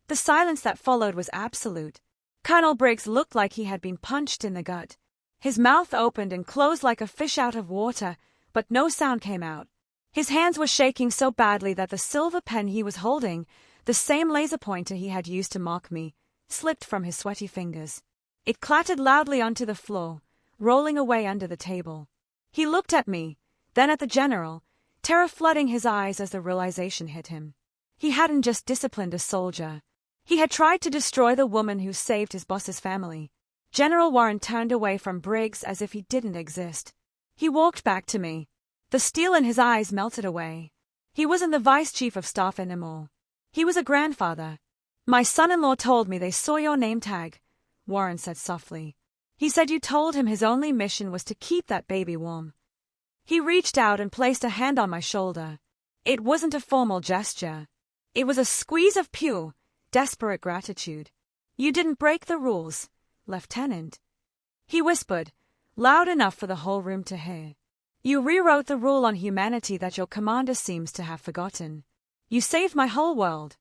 The silence that followed was absolute. Colonel Briggs looked like he had been punched in the gut. His mouth opened and closed like a fish out of water, but no sound came out. His hands were shaking so badly that the silver pen he was holding, the same laser pointer he had used to mock me, slipped from his sweaty fingers. It clattered loudly onto the floor, rolling away under the table. He looked at me, then at the general, terror flooding his eyes as the realization hit him. He hadn't just disciplined a soldier. He had tried to destroy the woman who saved his boss's family. General Warren turned away from Briggs as if he didn't exist. He walked back to me. The steel in his eyes melted away. He wasn't the vice chief of staff anymore. He was a grandfather. My son-in-law told me they saw your name tag, Warren said softly. He said you told him his only mission was to keep that baby warm. He reached out and placed a hand on my shoulder. It wasn't a formal gesture. It was a squeeze of pure, desperate gratitude. You didn't break the rules, Lieutenant. He whispered, loud enough for the whole room to hear. You rewrote the rule on humanity that your commander seems to have forgotten. You saved my whole world.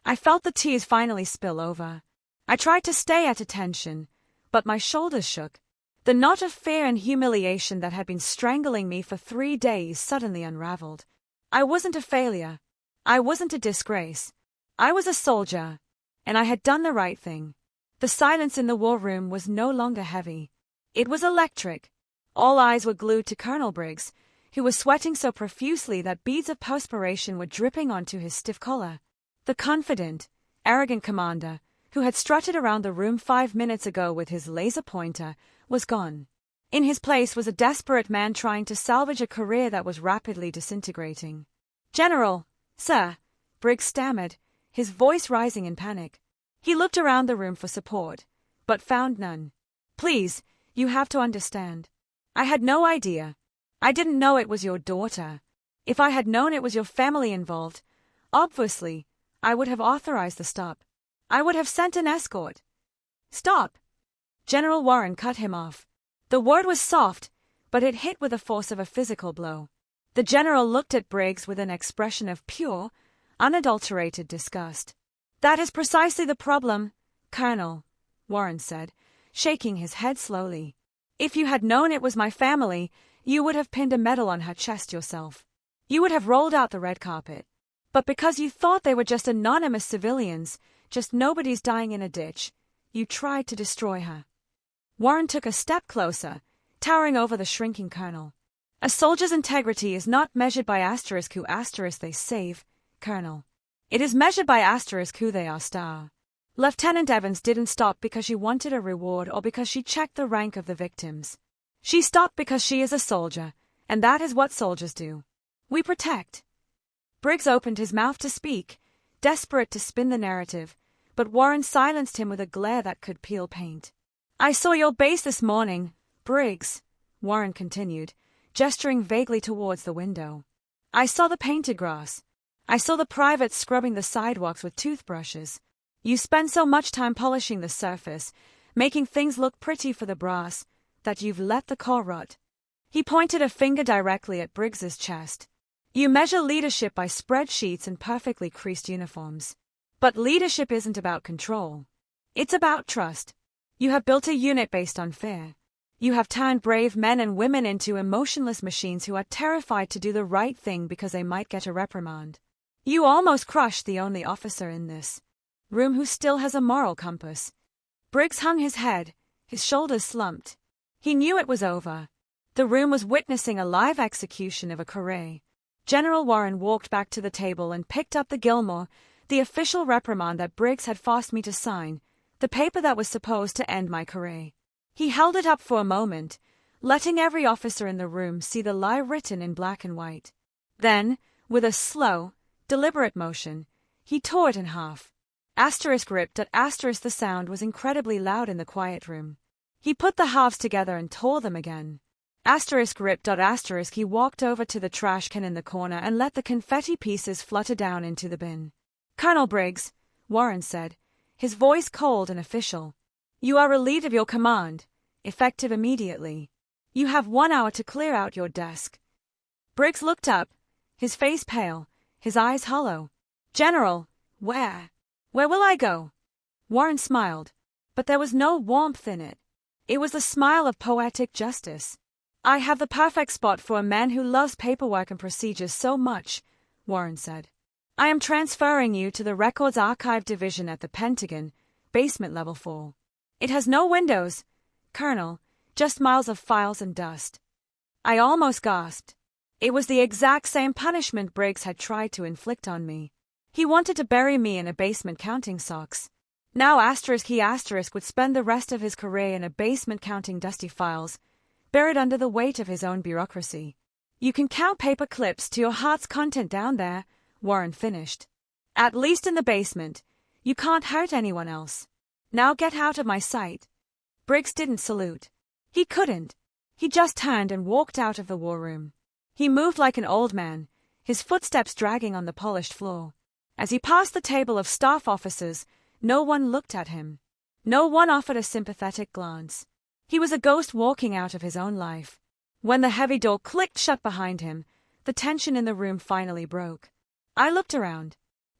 I felt the tears finally spill over. I tried to stay at attention, but my shoulders shook. The knot of fear and humiliation that had been strangling me for 3 days suddenly unraveled. I wasn't a failure. I wasn't a disgrace. I was a soldier, and I had done the right thing. The silence in the war room was no longer heavy. It was electric. All eyes were glued to Colonel Briggs, who was sweating so profusely that beads of perspiration were dripping onto his stiff collar. The confident, arrogant commander, who had strutted around the room 5 minutes ago with his laser pointer, was gone. In his place was a desperate man trying to salvage a career that was rapidly disintegrating. General, sir, Briggs stammered, his voice rising in panic. He looked around the room for support, but found none. Please, you have to understand. I had no idea. I didn't know it was your daughter. If I had known it was your family involved, obviously, I would have authorized the stop. I would have sent an escort. Stop! General Warren cut him off. The word was soft, but it hit with the force of a physical blow. The general looked at Briggs with an expression of pure, unadulterated disgust. That is precisely the problem, Colonel, Warren said, shaking his head slowly. If you had known it was my family, you would have pinned a medal on her chest yourself. You would have rolled out the red carpet. But because you thought they were just anonymous civilians, just nobody's dying in a ditch, you tried to destroy her. Warren took a step closer, towering over the shrinking colonel. A soldier's integrity is not measured by who they save, Colonel. It is measured by who they are star. Lieutenant Evans didn't stop because she wanted a reward or because she checked the rank of the victims. She stopped because she is a soldier, and that is what soldiers do. We protect. Briggs opened his mouth to speak, desperate to spin the narrative, but Warren silenced him with a glare that could peel paint. I saw your base this morning, Briggs, Warren continued, gesturing vaguely towards the window. I saw the painted grass. I saw the privates scrubbing the sidewalks with toothbrushes. You spend so much time polishing the surface, making things look pretty for the brass, that you've let the core rot. He pointed a finger directly at Briggs's chest. You measure leadership by spreadsheets and perfectly creased uniforms. But leadership isn't about control. It's about trust. You have built a unit based on fear. You have turned brave men and women into emotionless machines who are terrified to do the right thing because they might get a reprimand. You almost crushed the only officer in this room who still has a moral compass. Briggs hung his head, his shoulders slumped. He knew it was over. The room was witnessing a live execution of a career. General Warren walked back to the table and picked up the Gilmore, the official reprimand that Briggs had forced me to sign, the paper that was supposed to end my career. He held it up for a moment, letting every officer in the room see the lie written in black and white. Then, with a slow, deliberate motion, he tore it in half. Ripped. The sound was incredibly loud in the quiet room. He put the halves together and tore them again. Ripped. He walked over to the trash can in the corner and let the confetti pieces flutter down into the bin. Colonel Briggs, Warren said, his voice cold and official. You are relieved of your command, effective immediately. You have 1 hour to clear out your desk. Briggs looked up, his face pale, his eyes hollow. General, where will I go? Warren smiled, but there was no warmth in it. It was the smile of poetic justice. I have the perfect spot for a man who loves paperwork and procedures so much, Warren said. I am transferring you to the Records Archive Division at the Pentagon, basement level 4. It has no windows, Colonel, just miles of files and dust. I almost gasped. It was the exact same punishment Briggs had tried to inflict on me. He wanted to bury me in a basement counting socks. Now he would spend the rest of his career in a basement counting dusty files, buried under the weight of his own bureaucracy. You can count paper clips to your heart's content down there, Warren finished. At least in the basement. You can't hurt anyone else. Now get out of my sight. Briggs didn't salute. He couldn't. He just turned and walked out of the war room. He moved like an old man, his footsteps dragging on the polished floor. As he passed the table of staff officers, no one looked at him. No one offered a sympathetic glance. He was a ghost walking out of his own life. When the heavy door clicked shut behind him, the tension in the room finally broke. I looked around.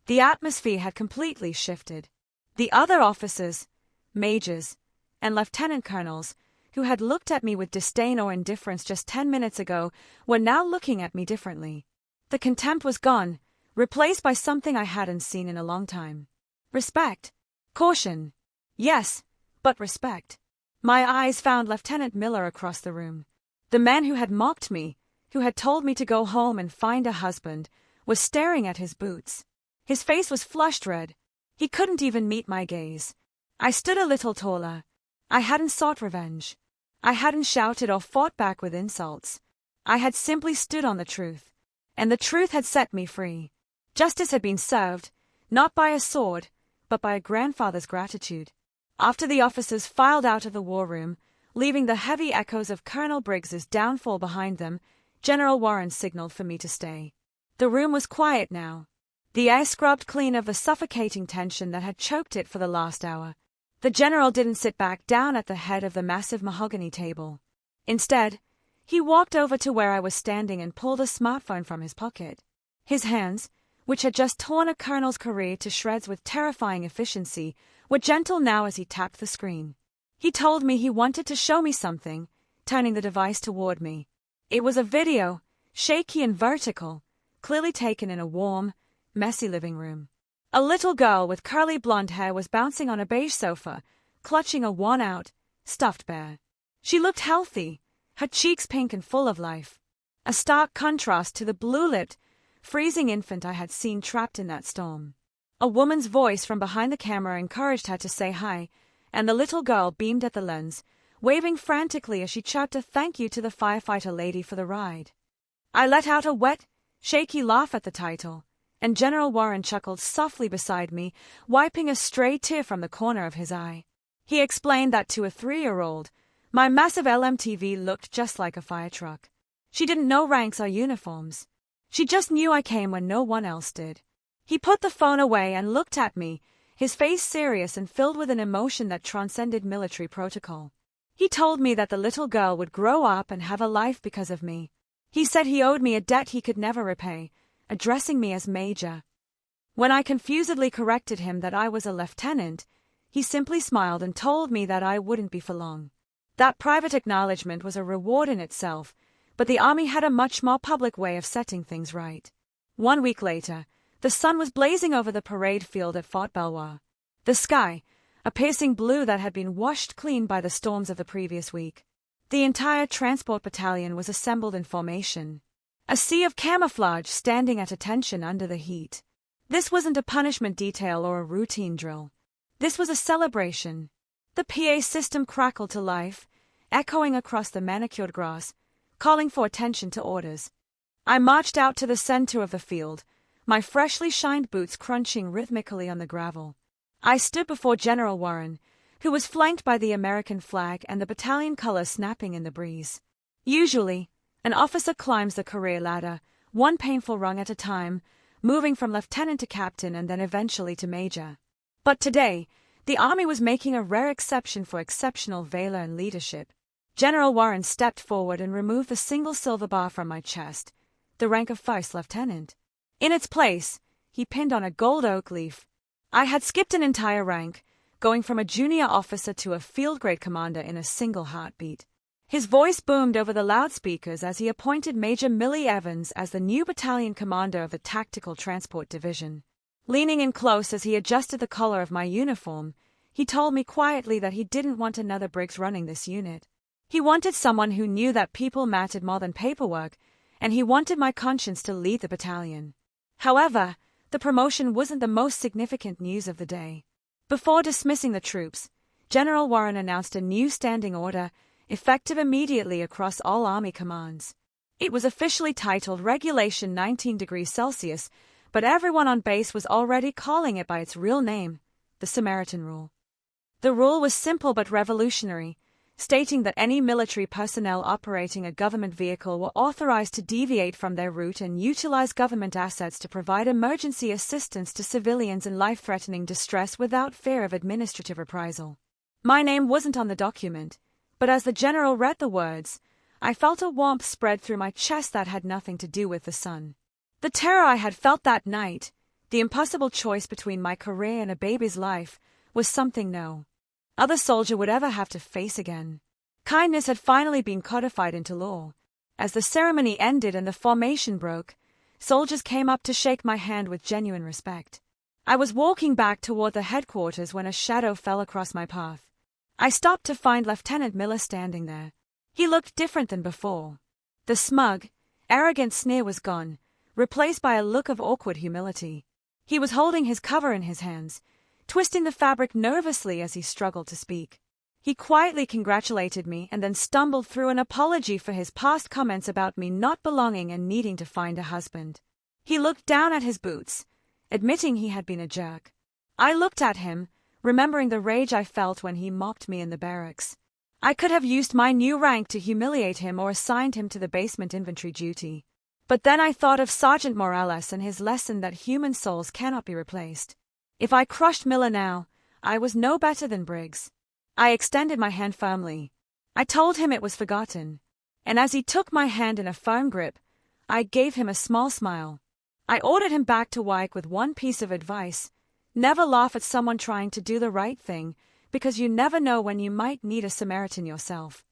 The atmosphere had completely shifted. The other officers, majors, and lieutenant colonels, who had looked at me with disdain or indifference just 10 minutes ago, were now looking at me differently. The contempt was gone, replaced by something I hadn't seen in a long time. Respect. Caution. Yes, but respect. My eyes found Lieutenant Miller across the room. The man who had mocked me, who had told me to go home and find a husband, was staring at his boots. His face was flushed red. He couldn't even meet my gaze. I stood a little taller. I hadn't sought revenge. I hadn't shouted or fought back with insults. I had simply stood on the truth. And the truth had set me free. Justice had been served, not by a sword, but by a grandfather's gratitude. After the officers filed out of the war room, leaving the heavy echoes of Colonel Briggs's downfall behind them, General Warren signaled for me to stay. The room was quiet now. The air scrubbed clean of the suffocating tension that had choked it for the last hour. The general didn't sit back down at the head of the massive mahogany table. Instead, he walked over to where I was standing and pulled a smartphone from his pocket. His hands, which had just torn a colonel's career to shreds with terrifying efficiency, were gentle now as he tapped the screen. He told me he wanted to show me something, turning the device toward me. It was a video, shaky and vertical, clearly taken in a warm, messy living room. A little girl with curly blonde hair was bouncing on a beige sofa, clutching a worn-out, stuffed bear. She looked healthy, her cheeks pink and full of life. A stark contrast to the blue-lipped, freezing infant I had seen trapped in that storm. A woman's voice from behind the camera encouraged her to say hi, and the little girl beamed at the lens, waving frantically as she chirped a thank you to the firefighter lady for the ride. I let out a wet, shaky laugh at the title, and General Warren chuckled softly beside me, wiping a stray tear from the corner of his eye. He explained that to a 3-year-old, my massive LMTV looked just like a fire truck. She didn't know ranks or uniforms. She just knew I came when no one else did. He put the phone away and looked at me, his face serious and filled with an emotion that transcended military protocol. He told me that the little girl would grow up and have a life because of me. He said he owed me a debt he could never repay, addressing me as Major. When I confusedly corrected him that I was a lieutenant, he simply smiled and told me that I wouldn't be for long. That private acknowledgement was a reward in itself, but the Army had a much more public way of setting things right. 1 week later, the sun was blazing over the parade field at Fort Belvoir. The sky, a piercing blue that had been washed clean by the storms of the previous week. The entire transport battalion was assembled in formation. A sea of camouflage standing at attention under the heat. This wasn't a punishment detail or a routine drill. This was a celebration. The PA system crackled to life, echoing across the manicured grass, calling for attention to orders. I marched out to the center of the field, my freshly shined boots crunching rhythmically on the gravel. I stood before General Warren, who was flanked by the American flag and the battalion colors snapping in the breeze. Usually, an officer climbs the career ladder, one painful rung at a time, moving from lieutenant to captain and then eventually to major. But today, the Army was making a rare exception for exceptional valor and leadership. General Warren stepped forward and removed the single silver bar from my chest, the rank of first lieutenant. In its place, he pinned on a gold oak leaf. I had skipped an entire rank, going from a junior officer to a field-grade commander in a single heartbeat. His voice boomed over the loudspeakers as he appointed Major Millie Evans as the new battalion commander of the Tactical Transport Division. Leaning in close as he adjusted the collar of my uniform, he told me quietly that he didn't want another Briggs running this unit. He wanted someone who knew that people mattered more than paperwork, and he wanted my conscience to lead the battalion. However, the promotion wasn't the most significant news of the day. Before dismissing the troops, General Warren announced a new standing order, effective immediately across all Army commands. It was officially titled Regulation 19 degrees Celsius, but everyone on base was already calling it by its real name, the Samaritan Rule. The rule was simple but revolutionary, stating that any military personnel operating a government vehicle were authorized to deviate from their route and utilize government assets to provide emergency assistance to civilians in life-threatening distress without fear of administrative reprisal. My name wasn't on the document, but as the general read the words, I felt a warmth spread through my chest that had nothing to do with the sun. The terror I had felt that night, the impossible choice between my career and a baby's life, was something no other soldier would ever have to face again. Kindness had finally been codified into law. As the ceremony ended and the formation broke, soldiers came up to shake my hand with genuine respect. I was walking back toward the headquarters when a shadow fell across my path. I stopped to find Lieutenant Miller standing there. He looked different than before. The smug, arrogant sneer was gone, replaced by a look of awkward humility. He was holding his cover in his hands, twisting the fabric nervously as he struggled to speak. He quietly congratulated me and then stumbled through an apology for his past comments about me not belonging and needing to find a husband. He looked down at his boots, admitting he had been a jerk. I looked at him, remembering the rage I felt when he mocked me in the barracks. I could have used my new rank to humiliate him or assigned him to the basement infantry duty. But then I thought of Sergeant Morales and his lesson that human souls cannot be replaced. If I crushed Miller now, I was no better than Briggs. I extended my hand firmly. I told him it was forgotten. And as he took my hand in a firm grip, I gave him a small smile. I ordered him back to work with one piece of advice: never laugh at someone trying to do the right thing, because you never know when you might need a Samaritan yourself.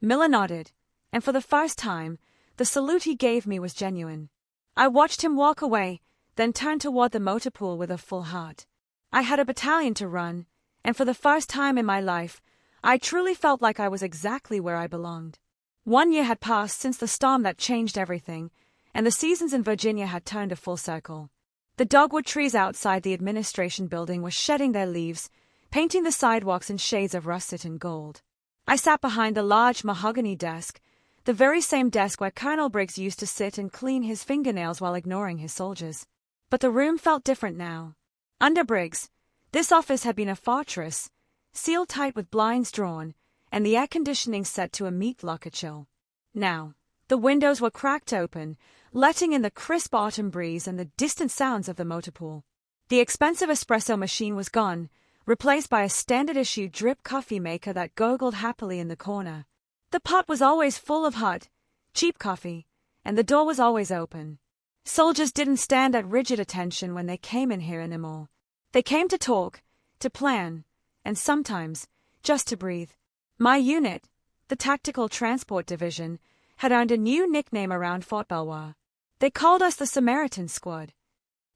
Miller nodded, and for the first time, the salute he gave me was genuine. I watched him walk away, then turn toward the motor pool with a full heart. I had a battalion to run, and for the first time in my life, I truly felt like I was exactly where I belonged. 1 year had passed since the storm that changed everything, and the seasons in Virginia had turned a full circle. The dogwood trees outside the administration building were shedding their leaves, painting the sidewalks in shades of russet and gold. I sat behind the large mahogany desk, the very same desk where Colonel Briggs used to sit and clean his fingernails while ignoring his soldiers. But the room felt different now. Under Briggs, this office had been a fortress, sealed tight with blinds drawn, and the air conditioning set to a meat-locker chill. Now, the windows were cracked open, letting in the crisp autumn breeze and the distant sounds of the motor pool. The expensive espresso machine was gone, replaced by a standard-issue drip coffee maker that gurgled happily in the corner. The pot was always full of hot, cheap coffee, and the door was always open. Soldiers didn't stand at rigid attention when they came in here anymore. They came to talk, to plan, and sometimes, just to breathe. My unit, the Tactical Transport Division, had earned a new nickname around Fort Belvoir. They called us the Samaritan Squad.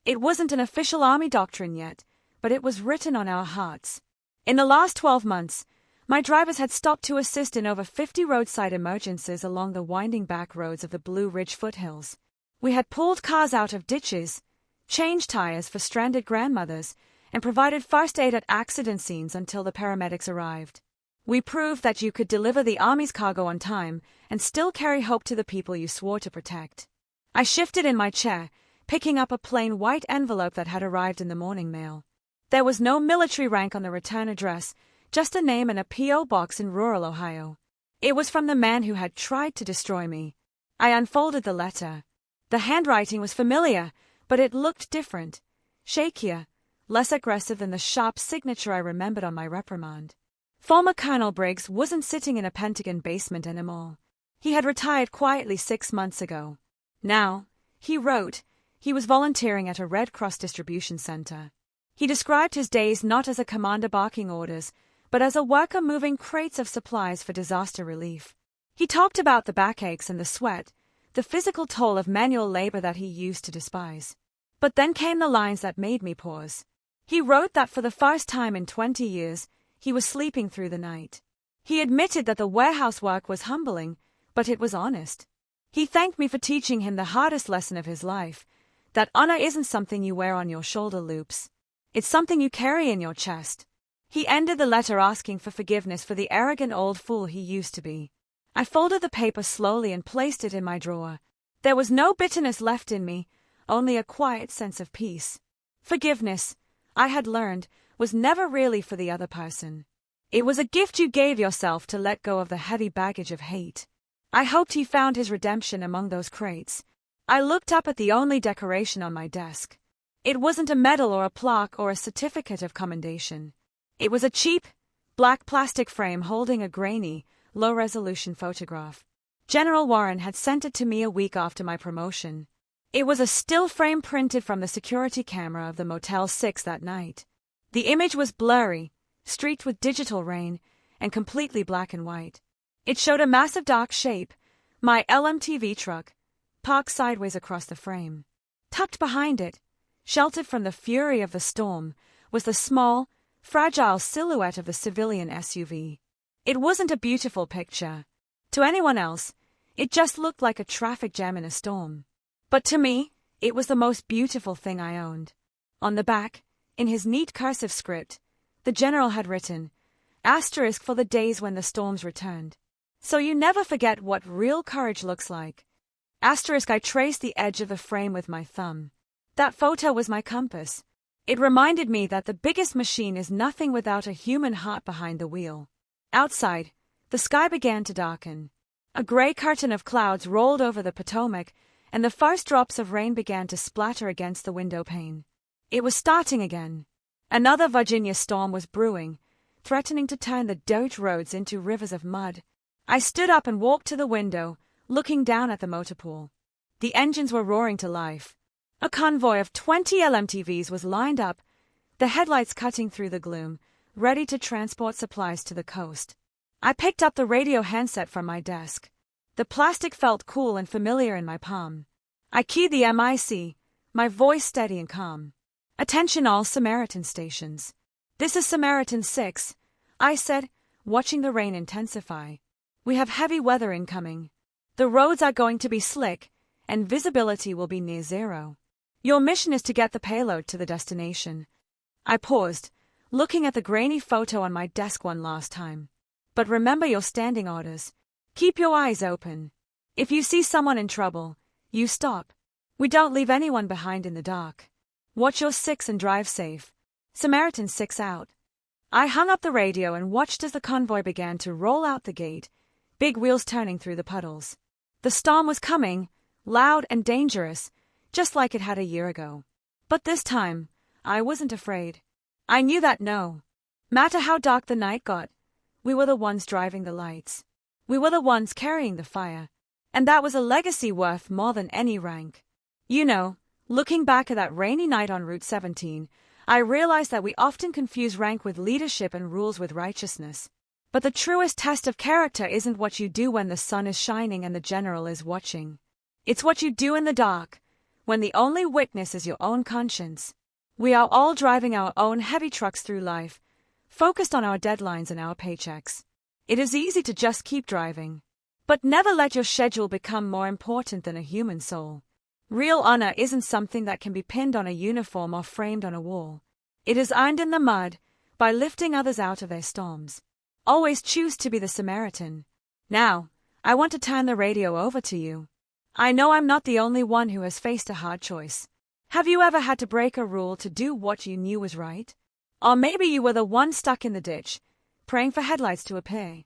It wasn't an official Army doctrine yet, but it was written on our hearts. In the last 12 months, my drivers had stopped to assist in over 50 roadside emergencies along the winding back roads of the Blue Ridge foothills. We had pulled cars out of ditches, changed tires for stranded grandmothers, and provided first aid at accident scenes until the paramedics arrived. We proved that you could deliver the Army's cargo on time and still carry hope to the people you swore to protect. I shifted in my chair, picking up a plain white envelope that had arrived in the morning mail. There was no military rank on the return address, just a name and a P.O. box in rural Ohio. It was from the man who had tried to destroy me. I unfolded the letter. The handwriting was familiar, but it looked different, shakier, less aggressive than the sharp signature I remembered on my reprimand. Former Colonel Briggs wasn't sitting in a Pentagon basement anymore. He had retired quietly 6 months ago. Now, he wrote, he was volunteering at a Red Cross distribution center. He described his days not as a commander barking orders, but as a worker moving crates of supplies for disaster relief. He talked about the backaches and the sweat, the physical toll of manual labor that he used to despise. But then came the lines that made me pause. He wrote that for the first time in 20 years, he was sleeping through the night. He admitted that the warehouse work was humbling, but it was honest. He thanked me for teaching him the hardest lesson of his life, that honor isn't something you wear on your shoulder loops. It's something you carry in your chest. He ended the letter asking for forgiveness for the arrogant old fool he used to be. I folded the paper slowly and placed it in my drawer. There was no bitterness left in me, only a quiet sense of peace. Forgiveness, I had learned, was never really for the other person. It was a gift you gave yourself to let go of the heavy baggage of hate. I hoped he found his redemption among those crates. I looked up at the only decoration on my desk. It wasn't a medal or a plaque or a certificate of commendation. It was a cheap, black plastic frame holding a grainy, low-resolution photograph. General Warren had sent it to me a week after my promotion. It was a still frame printed from the security camera of the Motel 6 that night. The image was blurry, streaked with digital rain, and completely black and white. It showed a massive dark shape, my LMTV truck, parked sideways across the frame. Tucked behind it, sheltered from the fury of the storm, was the small, fragile silhouette of the civilian SUV. It wasn't a beautiful picture. To anyone else, it just looked like a traffic jam in a storm. But to me, it was the most beautiful thing I owned. On the back, in his neat cursive script, the general had written, asterisk for the days when the storms returned. So you never forget what real courage looks like. Asterisk. I traced the edge of the frame with my thumb. That photo was my compass. It reminded me that the biggest machine is nothing without a human heart behind the wheel. Outside, the sky began to darken. A gray curtain of clouds rolled over the Potomac, and the first drops of rain began to splatter against the window pane. It was starting again. Another Virginia storm was brewing, threatening to turn the dirt roads into rivers of mud. I stood up and walked to the window, looking down at the motor pool. The engines were roaring to life. A convoy of 20 LMTVs was lined up, the headlights cutting through the gloom, ready to transport supplies to the coast. I picked up the radio handset from my desk. The plastic felt cool and familiar in my palm. I keyed the MIC, my voice steady and calm. "Attention all Samaritan stations. This is Samaritan 6, I said, watching the rain intensify. We have heavy weather incoming. The roads are going to be slick, and visibility will be near zero. Your mission is to get the payload to the destination." I paused, looking at the grainy photo on my desk one last time. "But remember your standing orders. Keep your eyes open. If you see someone in trouble, you stop. We don't leave anyone behind in the dark. Watch your 6 and drive safe. Samaritan 6 out." I hung up the radio and watched as the convoy began to roll out the gate, big wheels turning through the puddles. The storm was coming, loud and dangerous, just like it had a year ago. But this time, I wasn't afraid. I knew that no matter how dark the night got, we were the ones driving the lights. We were the ones carrying the fire. And that was a legacy worth more than any rank. You know, looking back at that rainy night on Route 17, I realized that we often confuse rank with leadership and rules with righteousness. But the truest test of character isn't what you do when the sun is shining and the general is watching. It's what you do in the dark, when the only witness is your own conscience. We are all driving our own heavy trucks through life, focused on our deadlines and our paychecks. It is easy to just keep driving. But never let your schedule become more important than a human soul. Real honor isn't something that can be pinned on a uniform or framed on a wall. It is earned in the mud, by lifting others out of their storms. Always choose to be the Samaritan. Now, I want to turn the radio over to you. I know I'm not the only one who has faced a hard choice. Have you ever had to break a rule to do what you knew was right? Or maybe you were the one stuck in the ditch, praying for headlights to appear.